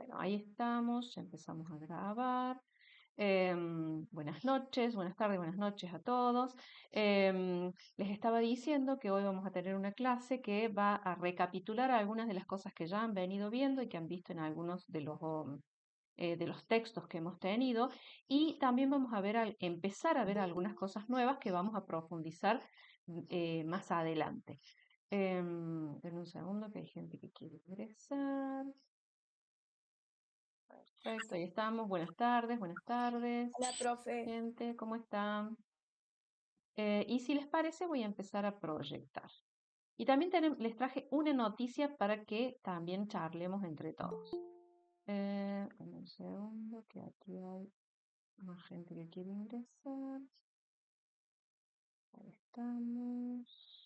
Bueno, ahí estamos, ya empezamos a grabar. Buenas noches, buenas tardes, buenas noches a todos. Les estaba diciendo que hoy vamos a tener una clase que va a recapitular algunas de las cosas que ya han venido viendo y que han visto en algunos de los textos que hemos tenido. Y también vamos a ver, empezar a ver algunas cosas nuevas que vamos a profundizar más adelante. Denme un segundo que hay gente que quiere ingresar. Perfecto, ahí estamos. Buenas tardes, Hola, profe. gente, ¿cómo están? Y si les parece, voy a empezar a proyectar. Y también les traje una noticia para que también charlemos entre todos. Un segundo, que aquí hay más gente que quiere ingresar. Ahí estamos.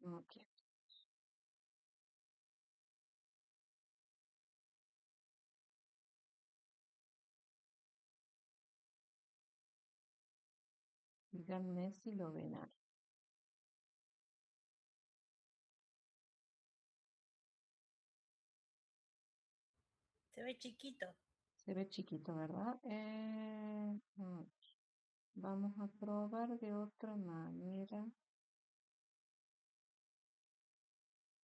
Ok. Díganme si lo ven ahí. Se ve chiquito. Se ve chiquito, ¿verdad? Vamos a probar de otra manera.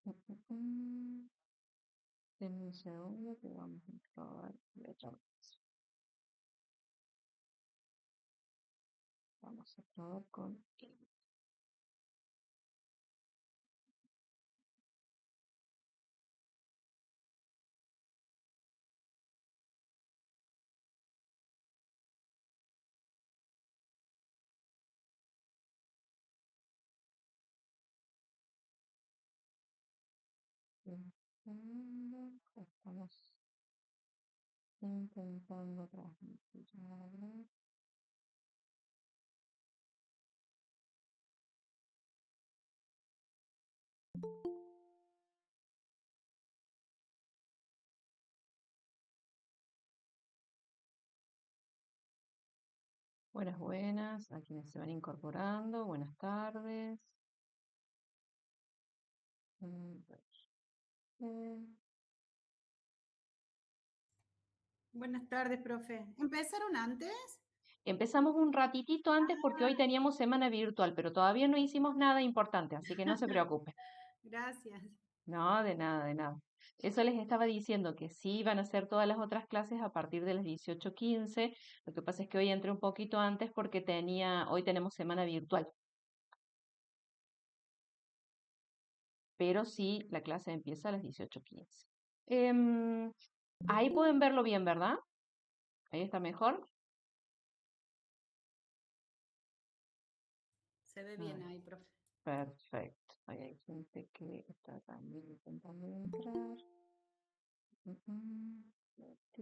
Mm, mm, mm. Denme un segundo que vamos a probar de otra vez. Vamos a probar con él. Un segundo, estamos intentando transmitir. Buenas, buenas, a quienes se van incorporando. Buenas tardes. Eh, Buenas tardes, profe. ¿Empezaron antes? Empezamos un ratitito antes porque hoy teníamos semana virtual, pero todavía no hicimos nada importante, así que no se preocupe. Gracias. No, de nada, de nada. Eso les estaba diciendo que sí van a hacer todas las otras clases a partir de las 18:15. Lo que pasa es que hoy entré un poquito antes porque hoy tenemos semana virtual, pero sí la clase empieza a las 18:15. Em, Ahí pueden verlo bien, ¿verdad? Ahí está mejor. Se ve bien Ay, ahí, profe. perfecto. Ahí hay gente que está también intentando entrar. Ok.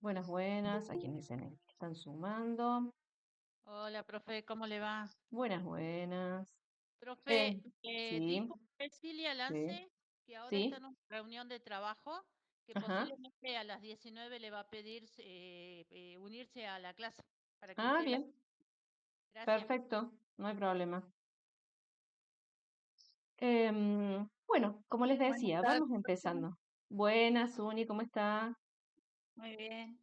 Buenas, buenas, a quienes están sumando. Hola, profe, ¿cómo le va? Buenas, buenas. Eh, Profe, sí, dijo Cecilia sí, Lance que ahora está sí, en una reunión de trabajo, que ajá. posiblemente a las 19 le va a pedir unirse a la clase para que Ah, usted la... bien, Gracias. perfecto, no hay problema. Bueno, como les Buenas decía, tardes, vamos profe. empezando. Buenas, Uni, ¿cómo está? Muy bien.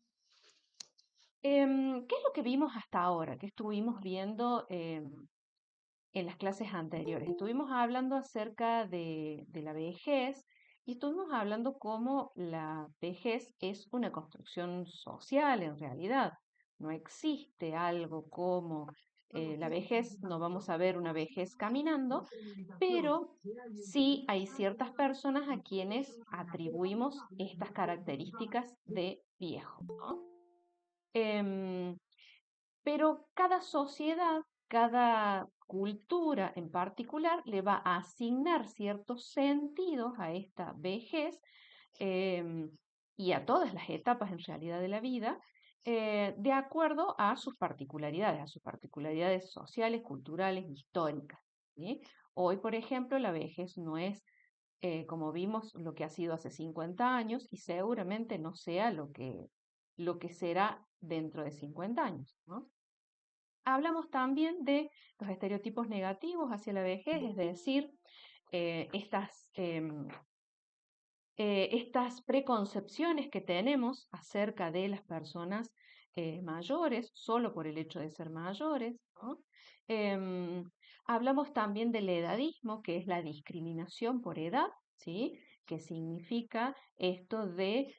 ¿Qué es lo que vimos hasta ahora? ¿Qué estuvimos viendo en las clases anteriores? Estuvimos hablando acerca de la vejez y estuvimos hablando cómo la vejez es una construcción social en realidad. No existe algo como la vejez, no vamos a ver una vejez caminando, pero sí hay ciertas personas a quienes atribuimos estas características de viejo, ¿no? Em, pero cada sociedad, cada cultura en particular le va a asignar ciertos sentidos a esta vejez em, y a todas las etapas en realidad de la vida, de acuerdo a sus particularidades sociales, culturales, históricas. ¿Sí? Hoy, por ejemplo, la vejez no es, como vimos, lo que ha sido hace 50 años y seguramente no sea lo que será dentro de 50 años, ¿no? Hablamos también de los estereotipos negativos hacia la vejez, es decir, estas preconcepciones que tenemos acerca de las personas mayores, solo por el hecho de ser mayores, ¿no? Em, Hablamos también del edadismo, que es la discriminación por edad, ¿sí? Que significa esto de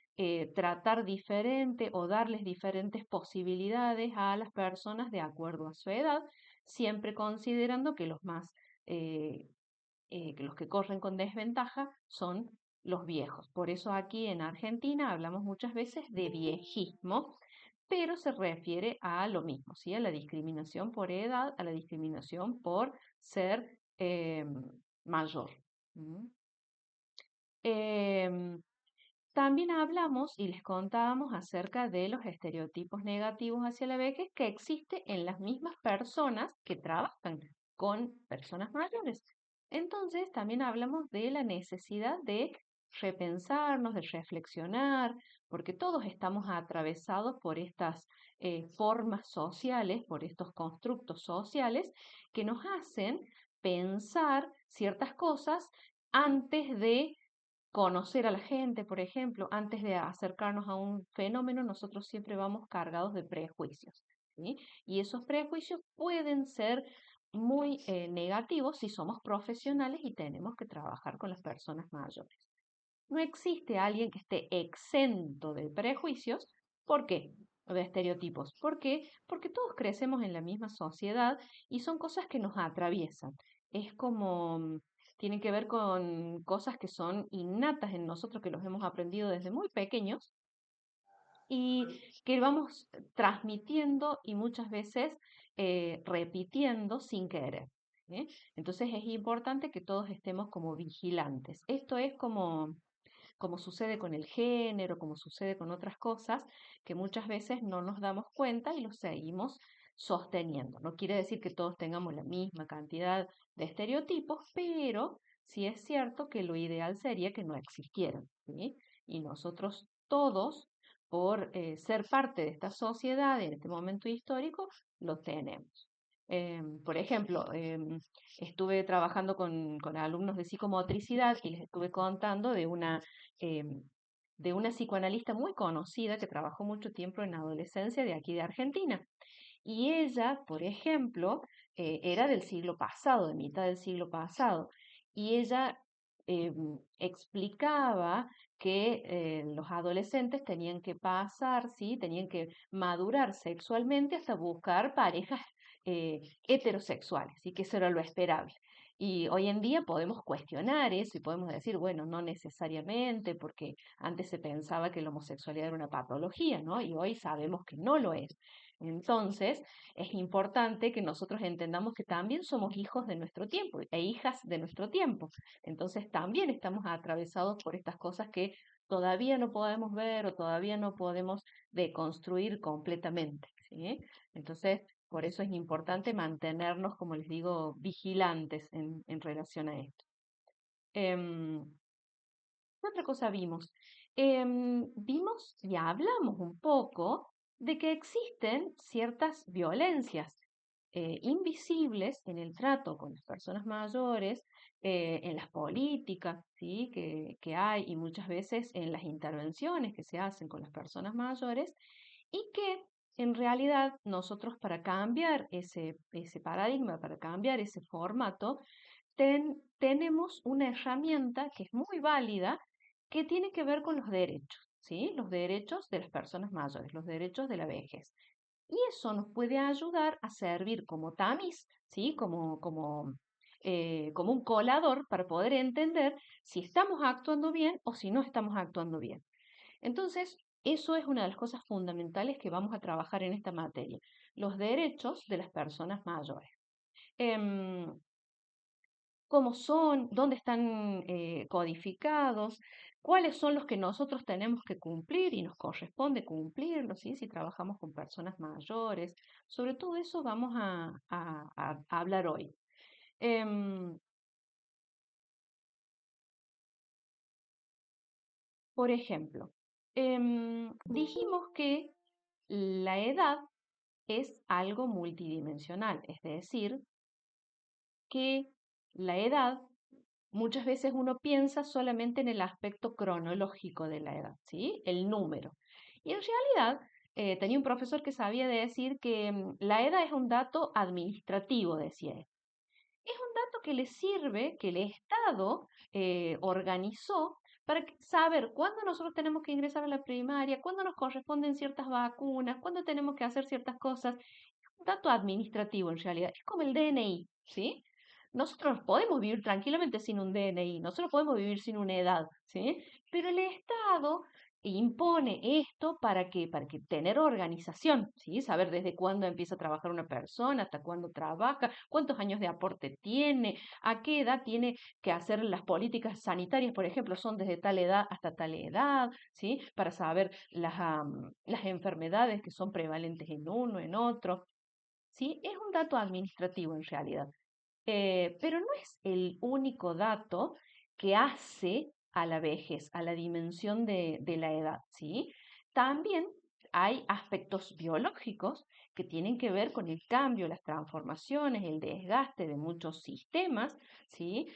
tratar diferente o darles diferentes posibilidades a las personas de acuerdo a su edad, siempre considerando que eh, que los que corren con desventaja son los viejos. Por eso aquí en Argentina hablamos muchas veces de viejismo, pero se refiere a lo mismo, ¿sí? A la discriminación por edad, a la discriminación por ser mayor. ¿Mm? Em, También hablamos y les contábamos acerca de los estereotipos negativos hacia la vejez que existe en las mismas personas que trabajan con personas mayores. Entonces, también hablamos de la necesidad de repensarnos, de reflexionar, porque todos estamos atravesados por estas formas sociales, por estos constructos sociales que nos hacen pensar ciertas cosas antes de conocer a la gente, por ejemplo, antes de acercarnos a un fenómeno, nosotros siempre vamos cargados de prejuicios, ¿sí? Y esos prejuicios pueden ser muy negativos si somos profesionales y tenemos que trabajar con las personas mayores. No existe alguien que esté exento de prejuicios. ¿Por qué? O de estereotipos. ¿Por qué? Porque todos crecemos en la misma sociedad y son cosas que nos atraviesan. Es como, tienen que ver con cosas que son innatas en nosotros, que los hemos aprendido desde muy pequeños y que vamos transmitiendo y muchas veces repitiendo sin querer. ¿Sí? Entonces es importante que todos estemos como vigilantes. Esto es como sucede con el género, como sucede con otras cosas, que muchas veces no nos damos cuenta y lo seguimos sosteniendo. No quiere decir que todos tengamos la misma cantidad de estereotipos, pero sí es cierto que lo ideal sería que no existieran, ¿sí? Y nosotros todos, por ser parte de esta sociedad en este momento histórico, lo tenemos. Por ejemplo, estuve trabajando con alumnos de psicomotricidad y les estuve contando em, de una psicoanalista muy conocida que trabajó mucho tiempo en adolescencia de aquí de Argentina. Y ella, por ejemplo, era del siglo pasado, de mitad del siglo pasado. Y ella explicaba que los adolescentes tenían que pasar, ¿sí? Tenían que madurar sexualmente hasta buscar parejas heterosexuales, y que eso era lo esperable. Y hoy en día podemos cuestionar eso y podemos decir, bueno, no necesariamente, porque antes se pensaba que la homosexualidad era una patología, ¿no? Y hoy sabemos que no lo es. Entonces, es importante que nosotros entendamos que también somos hijos de nuestro tiempo e hijas de nuestro tiempo. Entonces, también estamos atravesados por estas cosas que todavía no podemos ver o todavía no podemos deconstruir completamente, ¿sí? Entonces, por eso es importante mantenernos, como les digo, vigilantes en relación a esto. Em, ¿Qué otra cosa vimos? Vimos y hablamos un poco de que existen ciertas violencias invisibles en el trato con las personas mayores, en las políticas, ¿sí? Que hay y muchas veces en las intervenciones que se hacen con las personas mayores y que en realidad nosotros para cambiar ese paradigma, para cambiar ese formato, tenemos una herramienta que es muy válida, que tiene que ver con los derechos, ¿sí? Los derechos de las personas mayores, los derechos de la vejez. Y eso nos puede ayudar a servir como tamiz, ¿sí? Como un colador para poder entender si estamos actuando bien o si no estamos actuando bien. Entonces, eso es una de las cosas fundamentales que vamos a trabajar en esta materia, los derechos de las personas mayores. Em, Cómo son, dónde están codificados, cuáles son los que nosotros tenemos que cumplir y nos corresponde cumplirlos, ¿sí? Si trabajamos con personas mayores. Sobre todo eso vamos a hablar hoy. Em, por ejemplo, dijimos que la edad es algo multidimensional, es decir, que la edad, muchas veces uno piensa solamente en el aspecto cronológico de la edad, ¿sí? El número. Y en realidad, tenía un profesor que sabía decir que la edad es un dato administrativo, decía él. Es un dato que le sirve, que el Estado organizó para saber cuándo nosotros tenemos que ingresar a la primaria, cuándo nos corresponden ciertas vacunas, cuándo tenemos que hacer ciertas cosas. Un dato administrativo en realidad, es como el DNI, ¿sí? Nosotros podemos vivir tranquilamente sin un DNI, nosotros podemos vivir sin una edad, ¿sí? Pero el Estado impone esto para que tener organización, ¿sí? Saber desde cuándo empieza a trabajar una persona, hasta cuándo trabaja, cuántos años de aporte tiene, a qué edad tiene que hacer las políticas sanitarias, por ejemplo, son desde tal edad hasta tal edad, ¿sí? Para saber las enfermedades que son prevalentes en uno, en otro. ¿Sí? Es un dato administrativo en realidad, pero no es el único dato que hace a la vejez, a la dimensión de la edad, ¿sí? También hay aspectos biológicos que tienen que ver con el cambio, las transformaciones, el desgaste de muchos sistemas, ¿sí?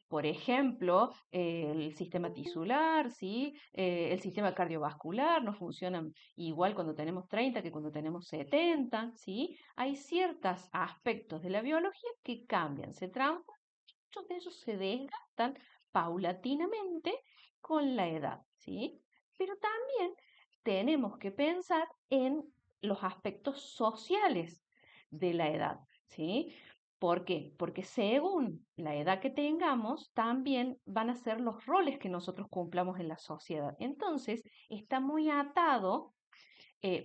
Por ejemplo, el sistema tisular, ¿sí? El sistema cardiovascular no funciona igual cuando tenemos 30 que cuando tenemos 70, ¿sí? Hay ciertos aspectos de la biología que cambian, se transforman, muchos de ellos se desgastan paulatinamente con la edad, ¿sí? Pero también tenemos que pensar en los aspectos sociales de la edad, ¿sí? ¿Por qué? Porque según la edad que tengamos, también van a ser los roles que nosotros cumplamos en la sociedad. Entonces, está muy atado.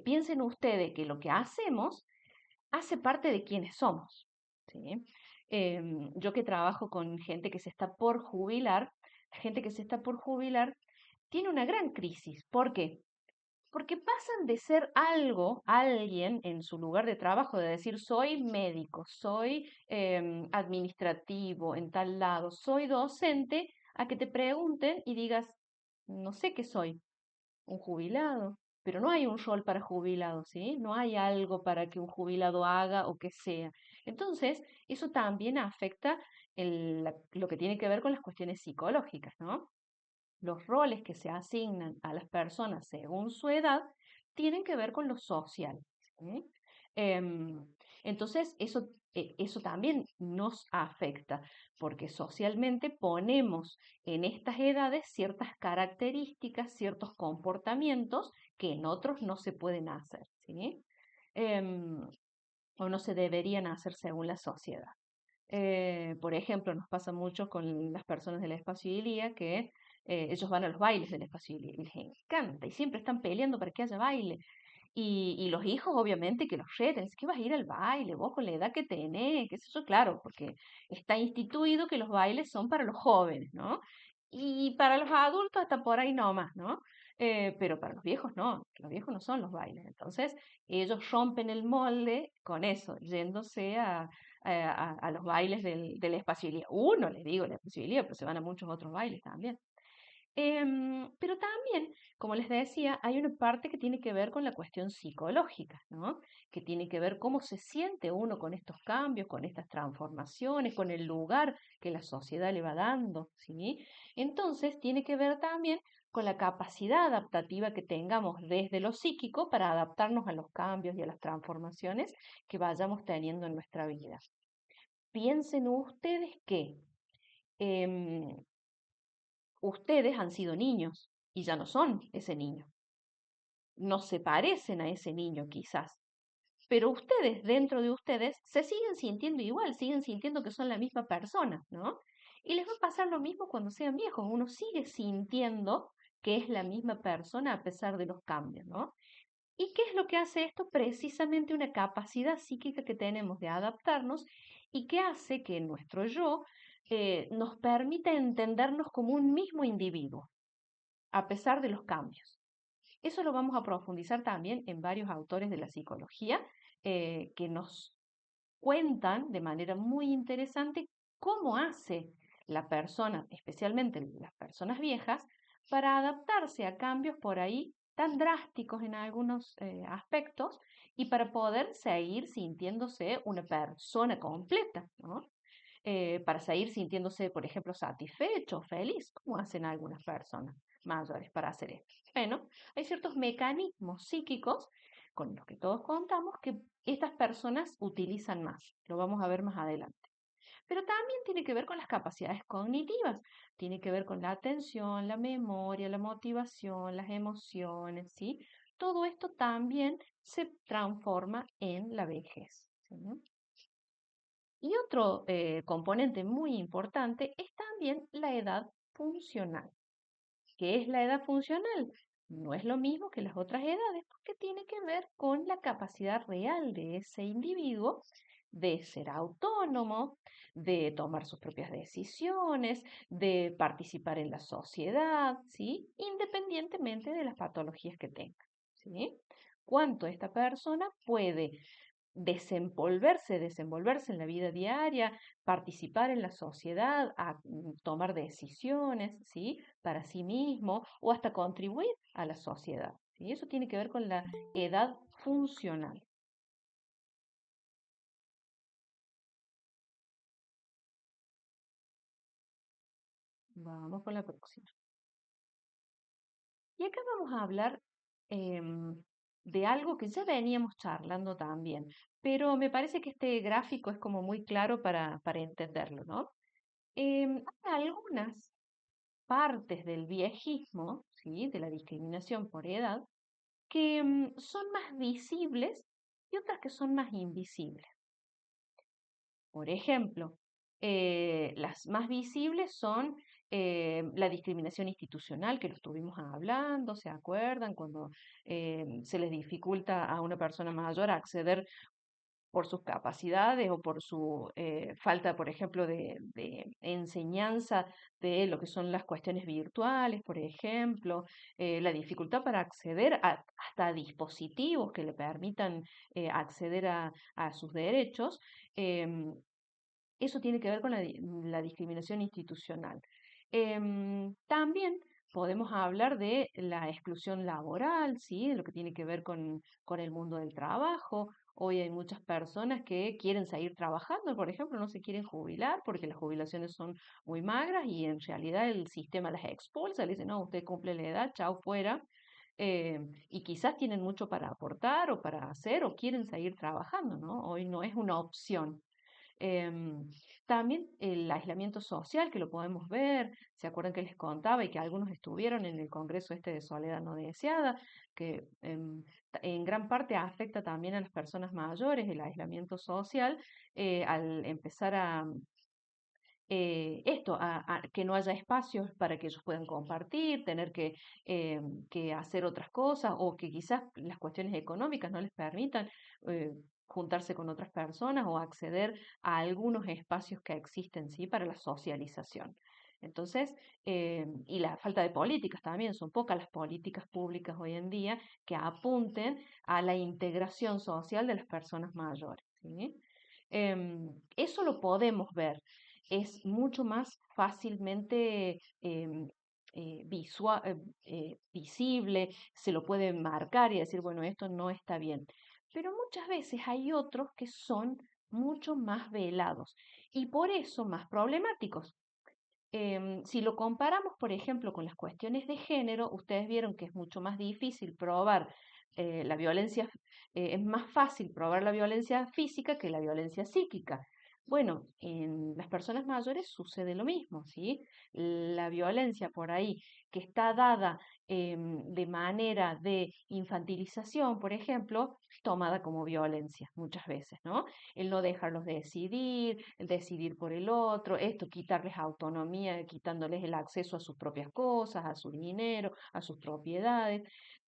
Piensen ustedes que lo que hacemos hace parte de quienes somos, ¿sí? Yo que trabajo con gente que se está por jubilar, la gente que se está por jubilar tiene una gran crisis. ¿Por qué? Porque pasan de ser algo, alguien en su lugar de trabajo, de decir soy médico, soy administrativo en tal lado, soy docente, a que te pregunten y digas, no sé qué soy, un jubilado, pero no hay un rol para jubilados, ¿sí? No hay algo para que un jubilado haga o que sea. Entonces, eso también afecta lo que tiene que ver con las cuestiones psicológicas, ¿no? Los roles que se asignan a las personas según su edad tienen que ver con lo social, ¿sí? Em, entonces, eso también nos afecta, porque socialmente ponemos en estas edades ciertas características, ciertos comportamientos que en otros no se pueden hacer, ¿sí? Em, o no se deberían hacer según la sociedad. Por ejemplo, nos pasa mucho con las personas del espacio Ilía que ellos van a los bailes del espacio Ilía y les encanta y siempre están peleando para que haya baile. Y los hijos, obviamente, que los retan, es que vas a ir al baile, vos con la edad que tenés, qué sé yo, claro, porque está instituido que los bailes son para los jóvenes, ¿no? Y para los adultos hasta por ahí nomás, ¿no? Pero para los viejos no, los viejos no son los bailes. Entonces, ellos rompen el molde con eso, yéndose a los bailes del espacio Ilía. Uno, les digo, el espacio Ilía, pero se van a muchos otros bailes también. Pero también, como les decía, hay una parte que tiene que ver con la cuestión psicológica, ¿no? Que tiene que ver cómo se siente uno con estos cambios, con estas transformaciones, con el lugar que la sociedad le va dando, ¿sí? Entonces, tiene que ver también con la capacidad adaptativa que tengamos desde lo psíquico para adaptarnos a los cambios y a las transformaciones que vayamos teniendo en nuestra vida. Piensen ustedes que em, ustedes han sido niños y ya no son ese niño. No se parecen a ese niño quizás, pero ustedes dentro de ustedes se siguen sintiendo igual, siguen sintiendo que son la misma persona, ¿no? Y les va a pasar lo mismo cuando sean viejos. Uno sigue sintiendo que es la misma persona a pesar de los cambios, ¿no? ¿Y qué es lo que hace esto? Precisamente una capacidad psíquica que tenemos de adaptarnos y que hace que nuestro yo nos permita entendernos como un mismo individuo a pesar de los cambios. Eso lo vamos a profundizar también en varios autores de la psicología que nos cuentan de manera muy interesante cómo hace la persona, especialmente las personas viejas, para adaptarse a cambios por ahí tan drásticos en algunos aspectos y para poder seguir sintiéndose una persona completa, ¿no? Para seguir sintiéndose, por ejemplo, satisfecho, feliz, como hacen algunas personas mayores para hacer esto. Bueno, hay ciertos mecanismos psíquicos con los que todos contamos que estas personas utilizan más. Lo vamos a ver más adelante. Pero también tiene que ver con las capacidades cognitivas, tiene que ver con la atención, la memoria, la motivación, las emociones, ¿sí? Todo esto también se transforma en la vejez, ¿sí? Y otro componente muy importante es también la edad funcional. ¿Qué es la edad funcional? No es lo mismo que las otras edades porque tiene que ver con la capacidad real de ese individuo de ser autónomo, de tomar sus propias decisiones, de participar en la sociedad, ¿sí? Independientemente de las patologías que tenga, ¿sí? Cuánto esta persona puede desenvolverse en la vida diaria, participar en la sociedad, tomar decisiones, ¿sí? Para sí mismo o hasta contribuir a la sociedad, ¿sí? Eso tiene que ver con la edad funcional. Vamos con la próxima. Y acá vamos a hablar de algo que ya veníamos charlando también, pero me parece que este gráfico es como muy claro para entenderlo, ¿no? Hay algunas partes del viejismo, ¿sí? De la discriminación por edad, que son más visibles y otras que son más invisibles. Por ejemplo, las más visibles son la discriminación institucional, que lo estuvimos hablando, ¿se acuerdan? Cuando se les dificulta a una persona mayor acceder por sus capacidades o por su falta, por ejemplo, de enseñanza de lo que son las cuestiones virtuales, por ejemplo, la dificultad para acceder hasta a dispositivos que le permitan acceder a sus derechos. em, Eso tiene que ver con la discriminación institucional. También podemos hablar de la exclusión laboral, ¿sí? De lo que tiene que ver con el mundo del trabajo. Hoy hay muchas personas que quieren seguir trabajando, por ejemplo, no se quieren jubilar porque las jubilaciones son muy magras y en realidad el sistema las expulsa, le dice, no, usted cumple la edad, chao, fuera. Y quizás tienen mucho para aportar o para hacer o quieren seguir trabajando, ¿no? Hoy no es una opción. Em, También el aislamiento social, que lo podemos ver, ¿se acuerdan que les contaba y que algunos estuvieron en el Congreso este de Soledad No Deseada, que en gran parte afecta también a las personas mayores, el aislamiento social, al empezar a que no haya espacios para que ellos puedan compartir, tener que hacer otras cosas o que quizás las cuestiones económicas no les permitan eh, juntarse con otras personas o acceder a algunos espacios que existen, ¿sí? Para la socialización. Entonces, y la falta de políticas también, son pocas las políticas públicas hoy en día que apunten a la integración social de las personas mayores, ¿sí? Eso lo podemos ver, es mucho más fácilmente visible, se lo puede marcar y decir, bueno, esto no está bien. Pero muchas veces hay otros que son mucho más velados y por eso más problemáticos. Si lo comparamos, por ejemplo, con las cuestiones de género, ustedes vieron que es mucho más difícil probar la violencia, es más fácil probar la violencia física que la violencia psíquica. Bueno, en las personas mayores sucede lo mismo, ¿sí? La violencia por ahí que está dada de manera de infantilización, por ejemplo, es tomada como violencia muchas veces, ¿no? El no dejarlos decidir, el decidir por el otro, esto, quitarles autonomía, quitándoles el acceso a sus propias cosas, a su dinero, a sus propiedades.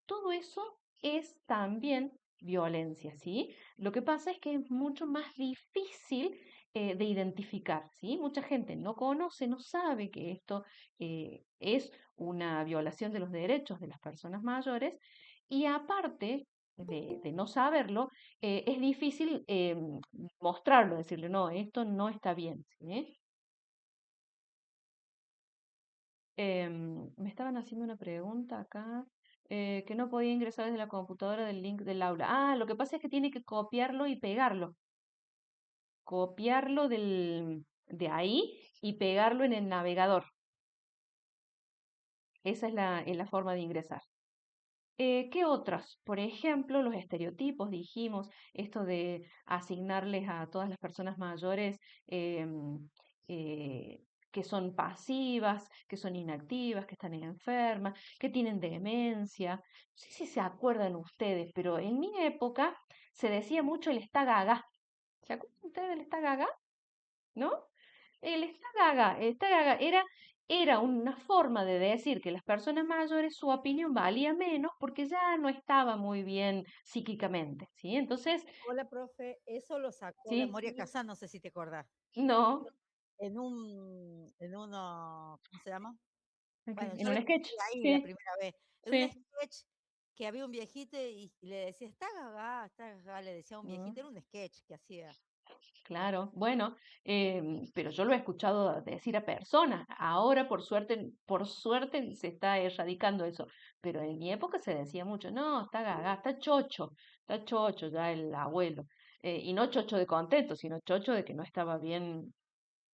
Todo eso es también violencia, ¿sí? Lo que pasa es que es mucho más difícil de identificar, ¿sí? Mucha gente no conoce, no sabe que esto es una violación de los derechos de las personas mayores y aparte de no saberlo, es difícil mostrarlo, decirle, no, esto no está bien, ¿sí? Me estaban haciendo una pregunta acá. Que no podía ingresar desde la computadora del link del aula. Ah, lo que pasa es que tiene que copiarlo y pegarlo. Copiarlo de ahí y pegarlo en el navegador. Esa es la forma de ingresar. ¿Qué otras? Por ejemplo, los estereotipos, dijimos, esto de asignarles a todas las personas mayores eh, que son pasivas, que son inactivas, que están enfermas, que tienen demencia. No sé si se acuerdan ustedes, pero en mi época se decía mucho el está gaga. ¿Se acuerdan ustedes del está gaga? ¿No? El está gaga era una forma de decir que las personas mayores su opinión valía menos porque ya no estaba muy bien psíquicamente, ¿sí? Entonces, Hola, profe, eso lo sacó la sí, Moria Kazan, no sé si te acordás. no, En uno, ¿cómo se llama? Bueno, en yo un la sketch, escuché ahí la sí, primera vez. En un sí. sketch que había un viejito y le decía, está gaga, le decía a un Mm. viejito, era un sketch que hacía. Claro, bueno, pero yo lo he escuchado decir a personas. Ahora, por suerte se está erradicando eso. Pero en mi época se decía mucho, no, está gaga, está chocho ya el abuelo. Y no chocho de contento, sino chocho de que no estaba bien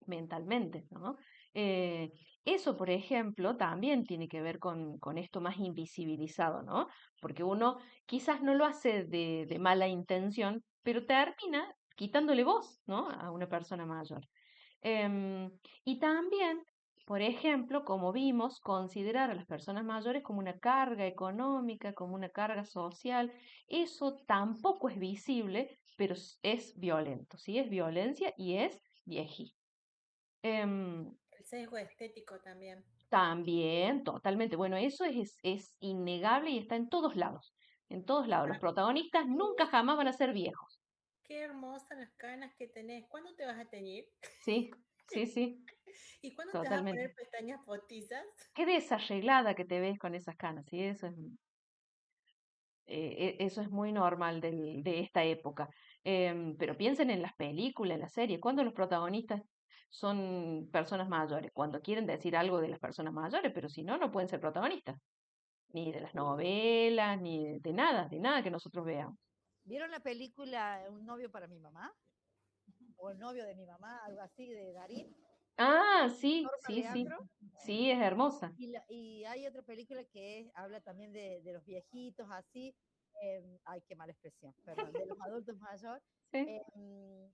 mentalmente, ¿no? Eh, Eso, por ejemplo, también tiene que ver con esto más invisibilizado, ¿no? Porque uno quizás no lo hace de mala intención, pero termina quitándole voz, ¿no? A una persona mayor. Y también, por ejemplo, como vimos, considerar a las personas mayores como una carga económica, como una carga social, eso tampoco es visible, pero es violento, ¿sí? Es violencia y es viejito. El sesgo estético también. También, totalmente. Bueno, eso es innegable y está en todos lados. En todos lados. Los Ah, protagonistas nunca jamás van a ser viejos. qué hermosas las canas que tenés. ¿Cuándo te vas a teñir? Sí, sí, sí, ¿Y cuándo te vas a totalmente. poner pestañas postizas? Qué desarreglada que te ves con esas canas, ¿sí? Eso es muy normal de esta época. Pero piensen en las películas, en las series, cuando los protagonistas son personas mayores, cuando quieren decir algo de las personas mayores, pero si no, no pueden ser protagonistas. Ni de las novelas, ni de nada que nosotros veamos. ¿Vieron la película Un novio para mi mamá? O El novio de mi mamá, algo así, de Darín, Ah, sí, Norma sí, sí, Leandro. sí, es hermosa. Y hay otra película que habla también de los viejitos, así, ay, qué mala expresión, perdón, de los adultos mayores, Sí. em,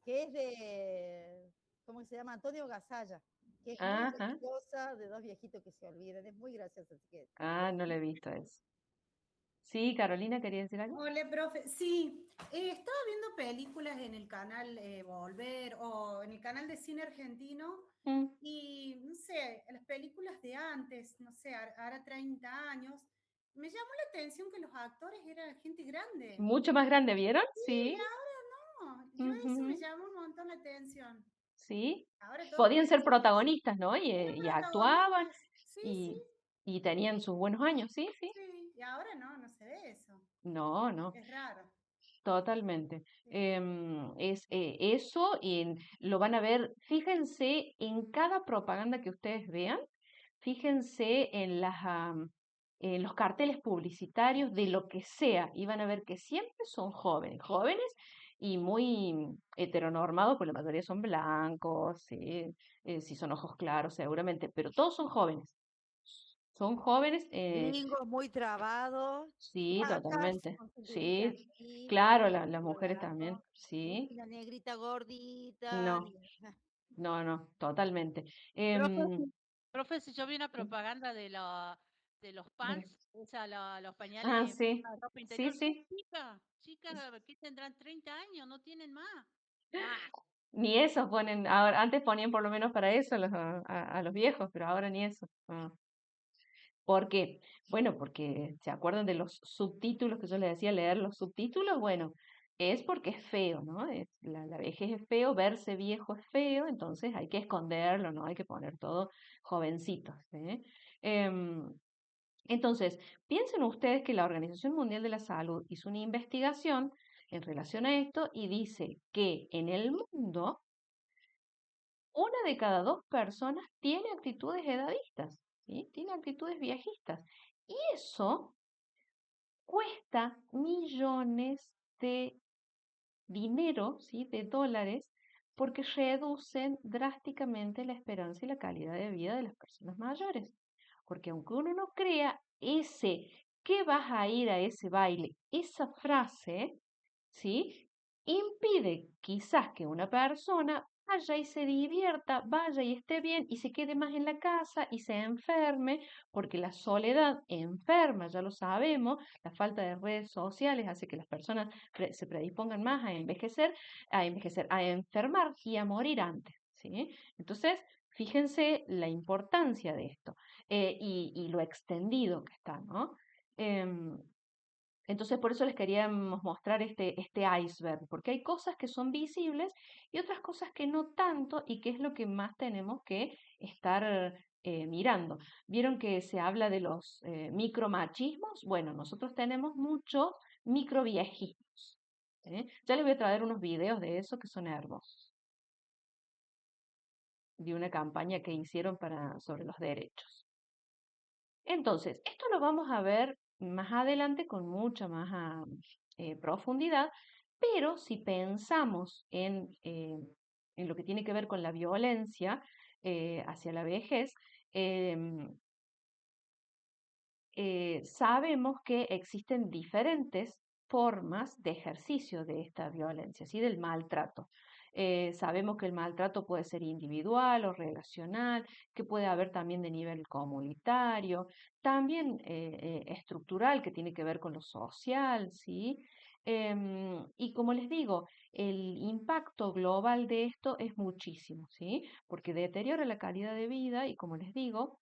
que es de, ¿cómo se llama? Antonio Gasalla, que es muy Ajá. graciosa, de dos viejitos que se olvidan, es muy graciosa, así que Ah, no le he visto eso. Sí, Carolina, ¿quería decir algo? Hola, profe. Sí, estaba viendo películas en el canal Volver o en el canal de cine argentino Mm, y, no sé, las películas de antes, no sé, ahora 30 años, me llamó la atención que los actores eran gente grande. mucho más grande, ¿vieron? Y Sí. ahora no, yo eso me Ujú, llama un montón la atención. sí. Ahora todos Podían ser parecen protagonistas, ¿no? eran Y actuaban protagonistas. Sí, sí, y, y tenían sus buenos años, sí, sí. sí. Y ahora no, no se ve eso. No, no. Es raro. Totalmente. Sí. Es eso y lo van a ver, fíjense en cada propaganda que ustedes vean, fíjense en los carteles publicitarios de lo que sea y van a ver que siempre son jóvenes, jóvenes y muy heteronormados, pues la mayoría son blancos, ¿sí? Si son ojos claros seguramente, pero todos son jóvenes. Son jóvenes, gringos muy trabados, sí, flacas, totalmente. con cinturita Sí, aquí, claro, las pelo mujeres también. largo, y Sí, la negrita gordita, no, no, no, totalmente. Profe, Em, profe, si yo vi una propaganda de los Dígame. pants, o sea, los Ah, pañales, sí, la ropa sí, interior, son sí. chicas, chicas que tendrán 30 años, no tienen más. Ah, Ni eso ponen, ahora, antes ponían por lo menos para eso a los viejos, pero ahora ni eso. Ah. ¿Por qué? Bueno, porque se acuerdan de los subtítulos que yo les decía leer los subtítulos, bueno, es porque es feo, ¿no? La vejez es feo, verse viejo es feo, entonces hay que esconderlo, ¿no? Hay que poner todo jovencitos, ¿eh? Em, entonces, piensen ustedes que la Organización Mundial de la Salud hizo una investigación en relación a esto y dice que en el mundo una de cada dos personas tiene actitudes edadistas, ¿sí? Tiene actitudes viejistas. Y eso cuesta millones de dinero, ¿sí? De dólares, porque reducen drásticamente la esperanza y la calidad de vida de las personas mayores. Porque aunque uno no crea, ¿qué vas a ir a ese baile? Esa frase, ¿sí? Impide quizás que una persona vaya y se divierta, vaya y esté bien y se quede más en la casa y se enferme, porque la soledad enferma, ya lo sabemos, la falta de redes sociales hace que las personas se predispongan más a enfermar y a morir antes, ¿sí? Entonces, fíjense la importancia de esto y lo extendido que está, ¿no? Em, entonces, por eso les queríamos mostrar este iceberg, porque hay cosas que son visibles y otras cosas que no tanto, y que es lo que más tenemos que estar mirando. ¿Vieron que se habla de los micromachismos? Bueno, nosotros tenemos muchos microviejismos. Ya les voy a traer unos videos de eso que son hermosos, de una campaña que hicieron sobre los derechos. Entonces, esto lo vamos a ver más adelante con mucha más profundidad, pero si pensamos en lo que tiene que ver con la violencia hacia la vejez, em, sabemos que existen diferentes formas de ejercicio de esta violencia, ¿sí? Del maltrato. Sabemos que el maltrato puede ser individual o relacional, que puede haber también de nivel comunitario, también estructural, que tiene que ver con lo social, ¿sí? Y como les digo, el impacto global de esto es muchísimo, ¿sí? Porque deteriora la calidad de vida y, como les digo,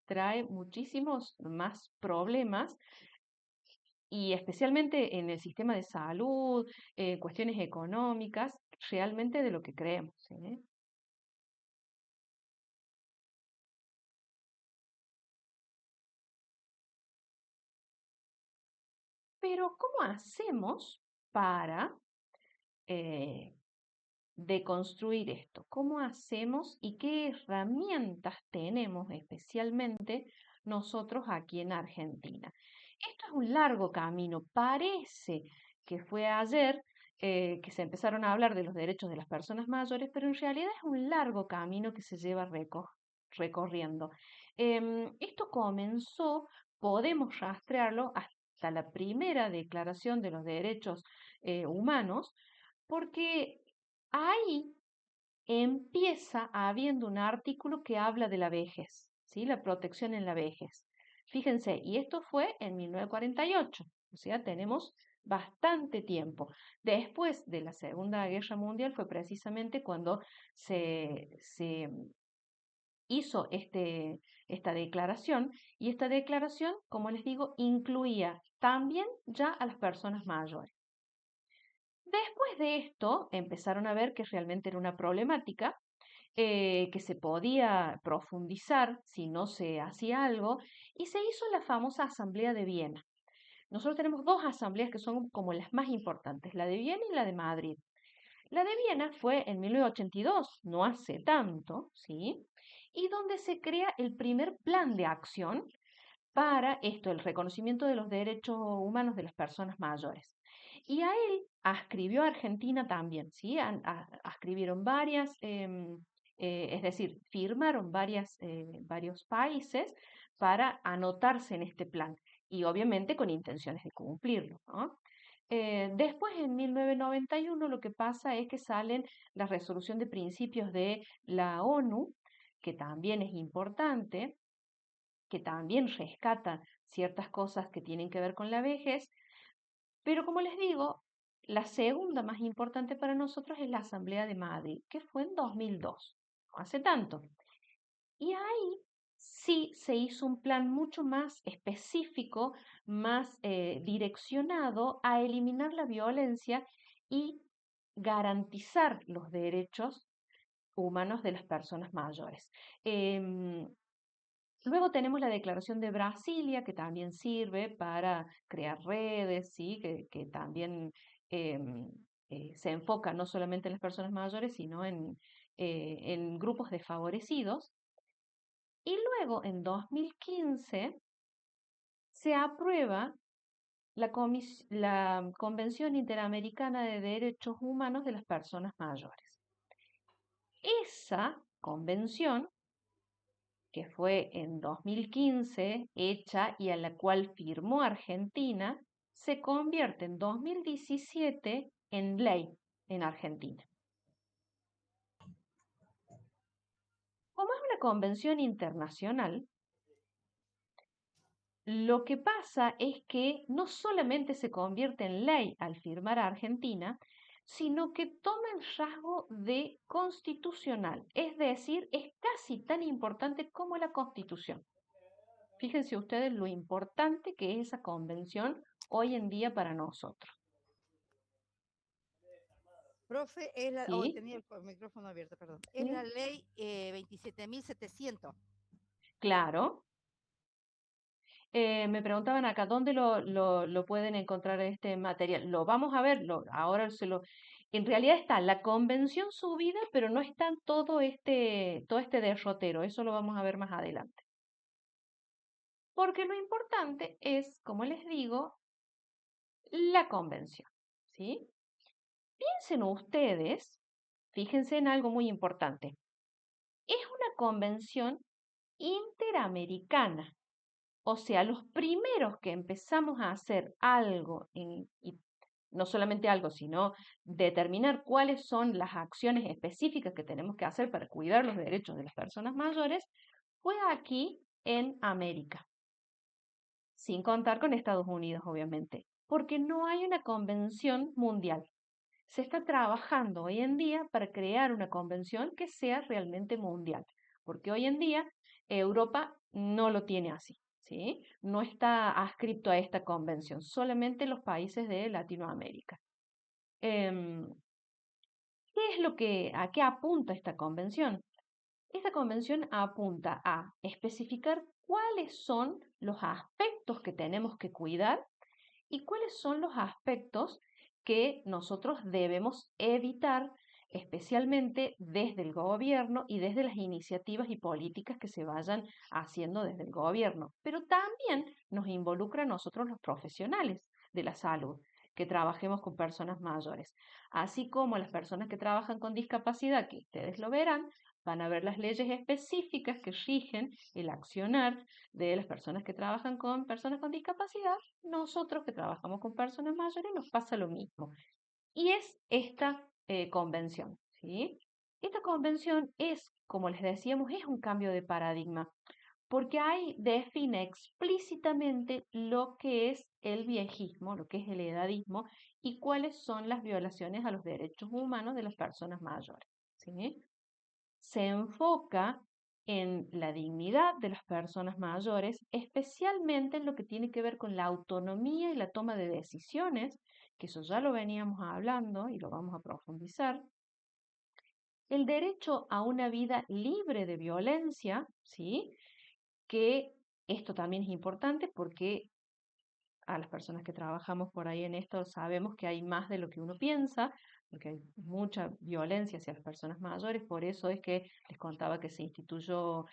trae muchísimos más problemas y especialmente en el sistema de salud, cuestiones económicas, realmente de lo que creemos, ¿sí? Pero ¿cómo hacemos para eh, deconstruir esto? ¿Cómo hacemos y qué herramientas tenemos especialmente nosotros aquí en Argentina? Esto es un largo camino. Parece que fue ayer que se empezaron a hablar de los derechos de las personas mayores, pero en realidad es un largo camino que se lleva recorriendo. Esto comenzó, podemos rastrearlo hasta la primera declaración de los derechos humanos, porque ahí empieza habiendo un artículo que habla de la vejez, ¿sí? La protección en la vejez. Fíjense, y esto fue en 1948, o sea, tenemos bastante tiempo. Después de la Segunda Guerra Mundial fue precisamente cuando se hizo esta declaración, y esta declaración, como les digo, incluía también ya a las personas mayores. Después de esto empezaron a ver que realmente era una problemática que se podía profundizar si no se hacía algo, y se hizo la famosa Asamblea de Viena. Nosotros tenemos dos asambleas que son como las más importantes, la de Viena y la de Madrid. La de Viena fue en 1982, no hace tanto, ¿sí? Y donde se crea el primer plan de acción para esto, el reconocimiento de los derechos humanos de las personas mayores. Y a él ascribió a Argentina también, ¿sí? Ascribieron varias, es decir, firmaron varios países para anotarse en este plan y obviamente con intenciones de cumplirlo, ¿no? Después, en 1991, lo que pasa es que salen la resolución de principios de la ONU, que también es importante, que también rescata ciertas cosas que tienen que ver con la vejez, pero como les digo, la segunda más importante para nosotros es la Asamblea de Madrid, que fue en 2002, no hace tanto. Y ahí sí se hizo un plan mucho más específico, más direccionado a eliminar la violencia y garantizar los derechos humanos de las personas mayores. Em, Luego tenemos la Declaración de Brasilia, que también sirve para crear redes, ¿sí? Que también em, se enfoca no solamente en las personas mayores, sino en grupos desfavorecidos. Y luego, en 2015, se aprueba la Convención Interamericana de Derechos Humanos de las Personas Mayores. Esa convención, que fue en 2015 hecha y a la cual firmó Argentina, se convierte en 2017 en ley en Argentina. Como es una convención internacional, lo que pasa es que no solamente se convierte en ley al firmar a Argentina, sino que toma el rasgo de constitucional, es decir, es casi tan importante como la Constitución. Fíjense ustedes lo importante que es esa convención hoy en día para nosotros. Profe, ¿Sí? tenía el micrófono abierto, perdón. ¿Sí? Es la ley 27.700. Claro. Me preguntaban acá, ¿dónde lo pueden encontrar este material? Lo vamos a ver, ahora en realidad está la convención subida, pero no está todo este derrotero, eso lo vamos a ver más adelante. Porque lo importante es, como les digo, la convención, ¿sí? Piensen ustedes, fíjense en algo muy importante, es una convención interamericana. O sea, los primeros que empezamos a hacer algo, y no solamente algo, sino determinar cuáles son las acciones específicas que tenemos que hacer para cuidar los derechos de las personas mayores, fue aquí en América, sin contar con Estados Unidos, obviamente, porque no hay una convención mundial. Se está trabajando hoy en día para crear una convención que sea realmente mundial, porque hoy en día Europa no lo tiene así, ¿sí? No está adscrito a esta convención, solamente los países de Latinoamérica. ¿Qué es a qué apunta esta convención? Esta convención apunta a especificar cuáles son los aspectos que tenemos que cuidar y cuáles son los aspectos que nosotros debemos evitar, especialmente desde el gobierno y desde las iniciativas y políticas que se vayan haciendo desde el gobierno. Pero también nos involucra a nosotros los profesionales de la salud, que trabajemos con personas mayores, así como las personas que trabajan con discapacidad, que ustedes lo verán, van a ver las leyes específicas que rigen el accionar de las personas que trabajan con personas con discapacidad. Nosotros que trabajamos con personas mayores nos pasa lo mismo. Y es esta convención, ¿sí? Esta convención es, como les decíamos, es un cambio de paradigma, porque ahí define explícitamente lo que es el viejismo, lo que es el edadismo y cuáles son las violaciones a los derechos humanos de las personas mayores, ¿sí? Se enfoca en la dignidad de las personas mayores, especialmente en lo que tiene que ver con la autonomía y la toma de decisiones, que eso ya lo veníamos hablando y lo vamos a profundizar. El derecho a una vida libre de violencia, ¿sí? Que esto también es importante porque a las personas que trabajamos por ahí en esto sabemos que hay más de lo que uno piensa, porque hay mucha violencia hacia las personas mayores, por eso es que les contaba que se instituyó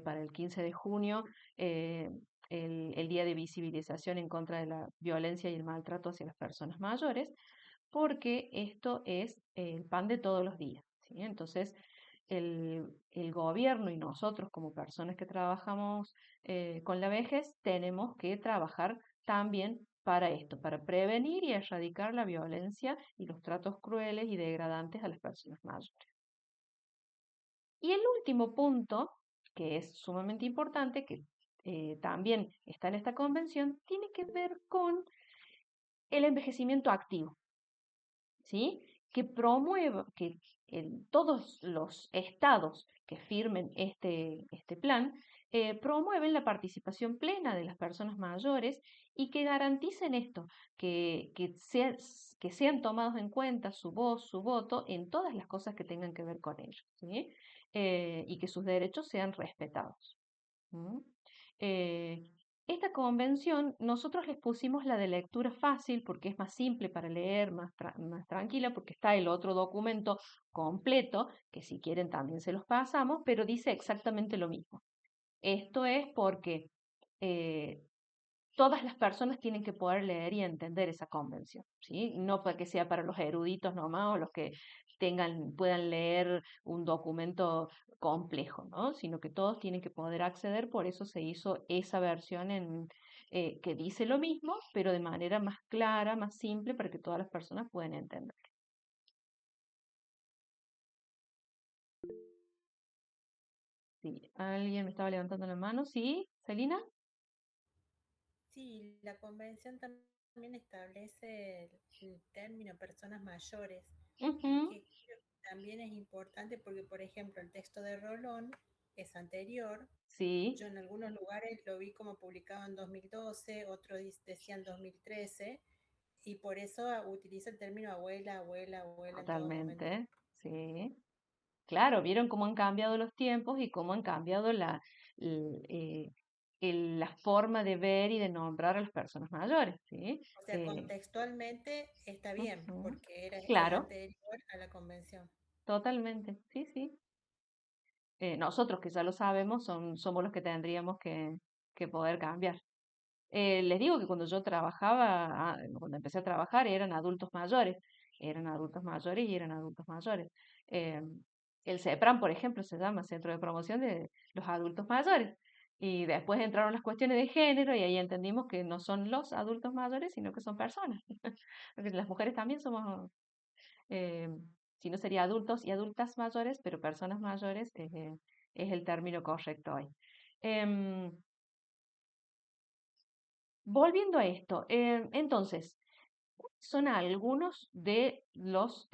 para el 15 de junio el Día de Visibilización en contra de la violencia y el maltrato hacia las personas mayores, porque esto es el pan de todos los días, ¿sí? Entonces, el gobierno y nosotros como personas que trabajamos con la vejez tenemos que trabajar también para esto, para prevenir y erradicar la violencia y los tratos crueles y degradantes a las personas mayores. Y el último punto, que es sumamente importante, que también está en esta convención, tiene que ver con el envejecimiento activo, ¿sí? Que promueva, que todos los estados que firmen este plan promueven la participación plena de las personas mayores y que garanticen esto, que sean tomados en cuenta su voz, su voto en todas las cosas que tengan que ver con ellos, ¿sí? Y que sus derechos sean respetados. ¿Mm? Eh, Esta convención nosotros les pusimos la de lectura fácil porque es más simple para leer, más tranquila, porque está el otro documento completo, que si quieren también se los pasamos, pero dice exactamente lo mismo. Esto es porque eh, todas las personas tienen que poder leer y entender esa convención, ¿sí? No para que sea para los eruditos nomás o los que puedan leer un documento complejo, ¿no? Sino que todos tienen que poder acceder, por eso se hizo esa versión que dice lo mismo, pero de manera más clara, más simple, para que todas las personas puedan entender. Sí, alguien me estaba levantando la mano, ¿sí? ¿Celina? Sí, la convención también establece el término personas mayores, Ujú, que creo que también es importante porque, por ejemplo, el texto de Rolón es anterior. sí, Yo en algunos lugares lo vi como publicado en 2012, otros decían 2013, y por eso utiliza el término abuela, abuela, abuela en todo momento. totalmente, sí. Claro, vieron cómo han cambiado los tiempos y cómo han cambiado l- eh, la forma de ver y de nombrar a las personas mayores, ¿sí? O sea, contextualmente está bien, Ujú. porque es Claro, anterior a la convención. totalmente, sí, sí. Nosotros que ya lo sabemos somos los que tendríamos que poder cambiar. Les digo que cuando yo trabajaba, cuando empecé a trabajar, eran adultos mayores y eran adultos mayores. Eh, el CEPRAM, por ejemplo, se llama Centro de Promoción de los Adultos Mayores. Y después entraron las cuestiones de género y ahí entendimos que no son los adultos mayores, sino que son personas. Porque las mujeres también somos, eh, si no sería adultos y adultas mayores, pero personas mayores es el término correcto hoy. Em, Volviendo a esto, entonces, son algunos de los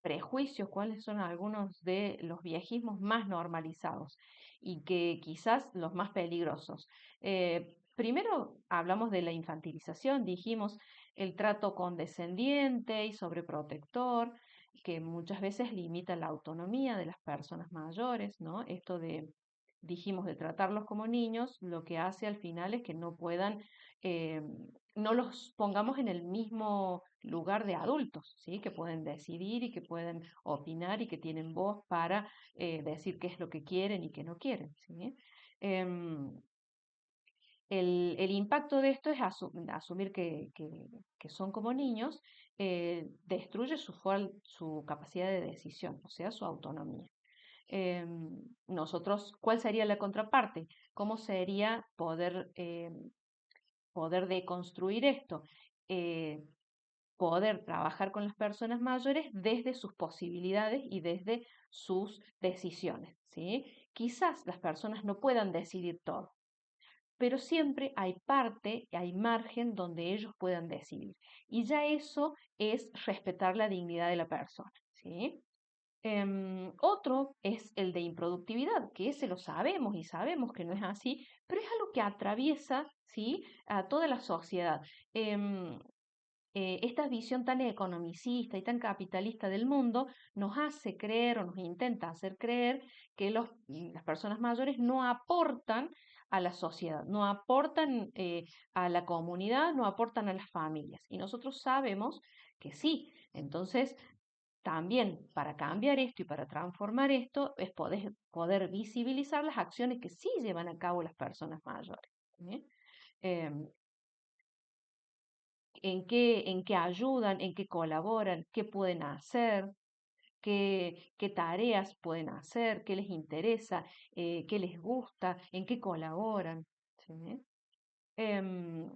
prejuicios, cuáles son algunos de los viejismos más normalizados y que quizás los más peligrosos. Primero hablamos de la infantilización, dijimos el trato condescendiente y sobreprotector, que muchas veces limita la autonomía de las personas mayores, ¿no? Esto dijimos, de tratarlos como niños, lo que hace al final es que no puedan eh, no los pongamos en el mismo lugar de adultos, ¿sí? Que pueden decidir y que pueden opinar y que tienen voz para decir qué es lo que quieren y qué no quieren, ¿sí? Em, el impacto de esto es asumir que son como niños, destruye su capacidad de decisión, o sea, su autonomía. Nosotros, ¿cuál sería la contraparte? ¿Cómo sería poder deconstruir esto? Eh, Poder trabajar con las personas mayores desde sus posibilidades y desde sus decisiones, ¿sí? Quizás las personas no puedan decidir todo, pero siempre hay parte, hay margen donde ellos puedan decidir. Y ya eso es respetar la dignidad de la persona, ¿sí? Otro es el de improductividad, que ese lo sabemos y sabemos que no es así, pero es algo que atraviesa, ¿sí? A toda la sociedad. Em, Esta visión tan economicista y tan capitalista del mundo nos hace creer o nos intenta hacer creer que las personas mayores no aportan a la sociedad, no aportan a la comunidad, no aportan a las familias. Y nosotros sabemos que sí. Entonces, también para cambiar esto y para transformar esto es poder visibilizar las acciones que sí llevan a cabo las personas mayores. ¿Sí? Em, en qué ayudan, en qué colaboran, qué pueden hacer, qué tareas pueden hacer, qué les interesa, qué les gusta, en qué colaboran. ¿Sí? Em,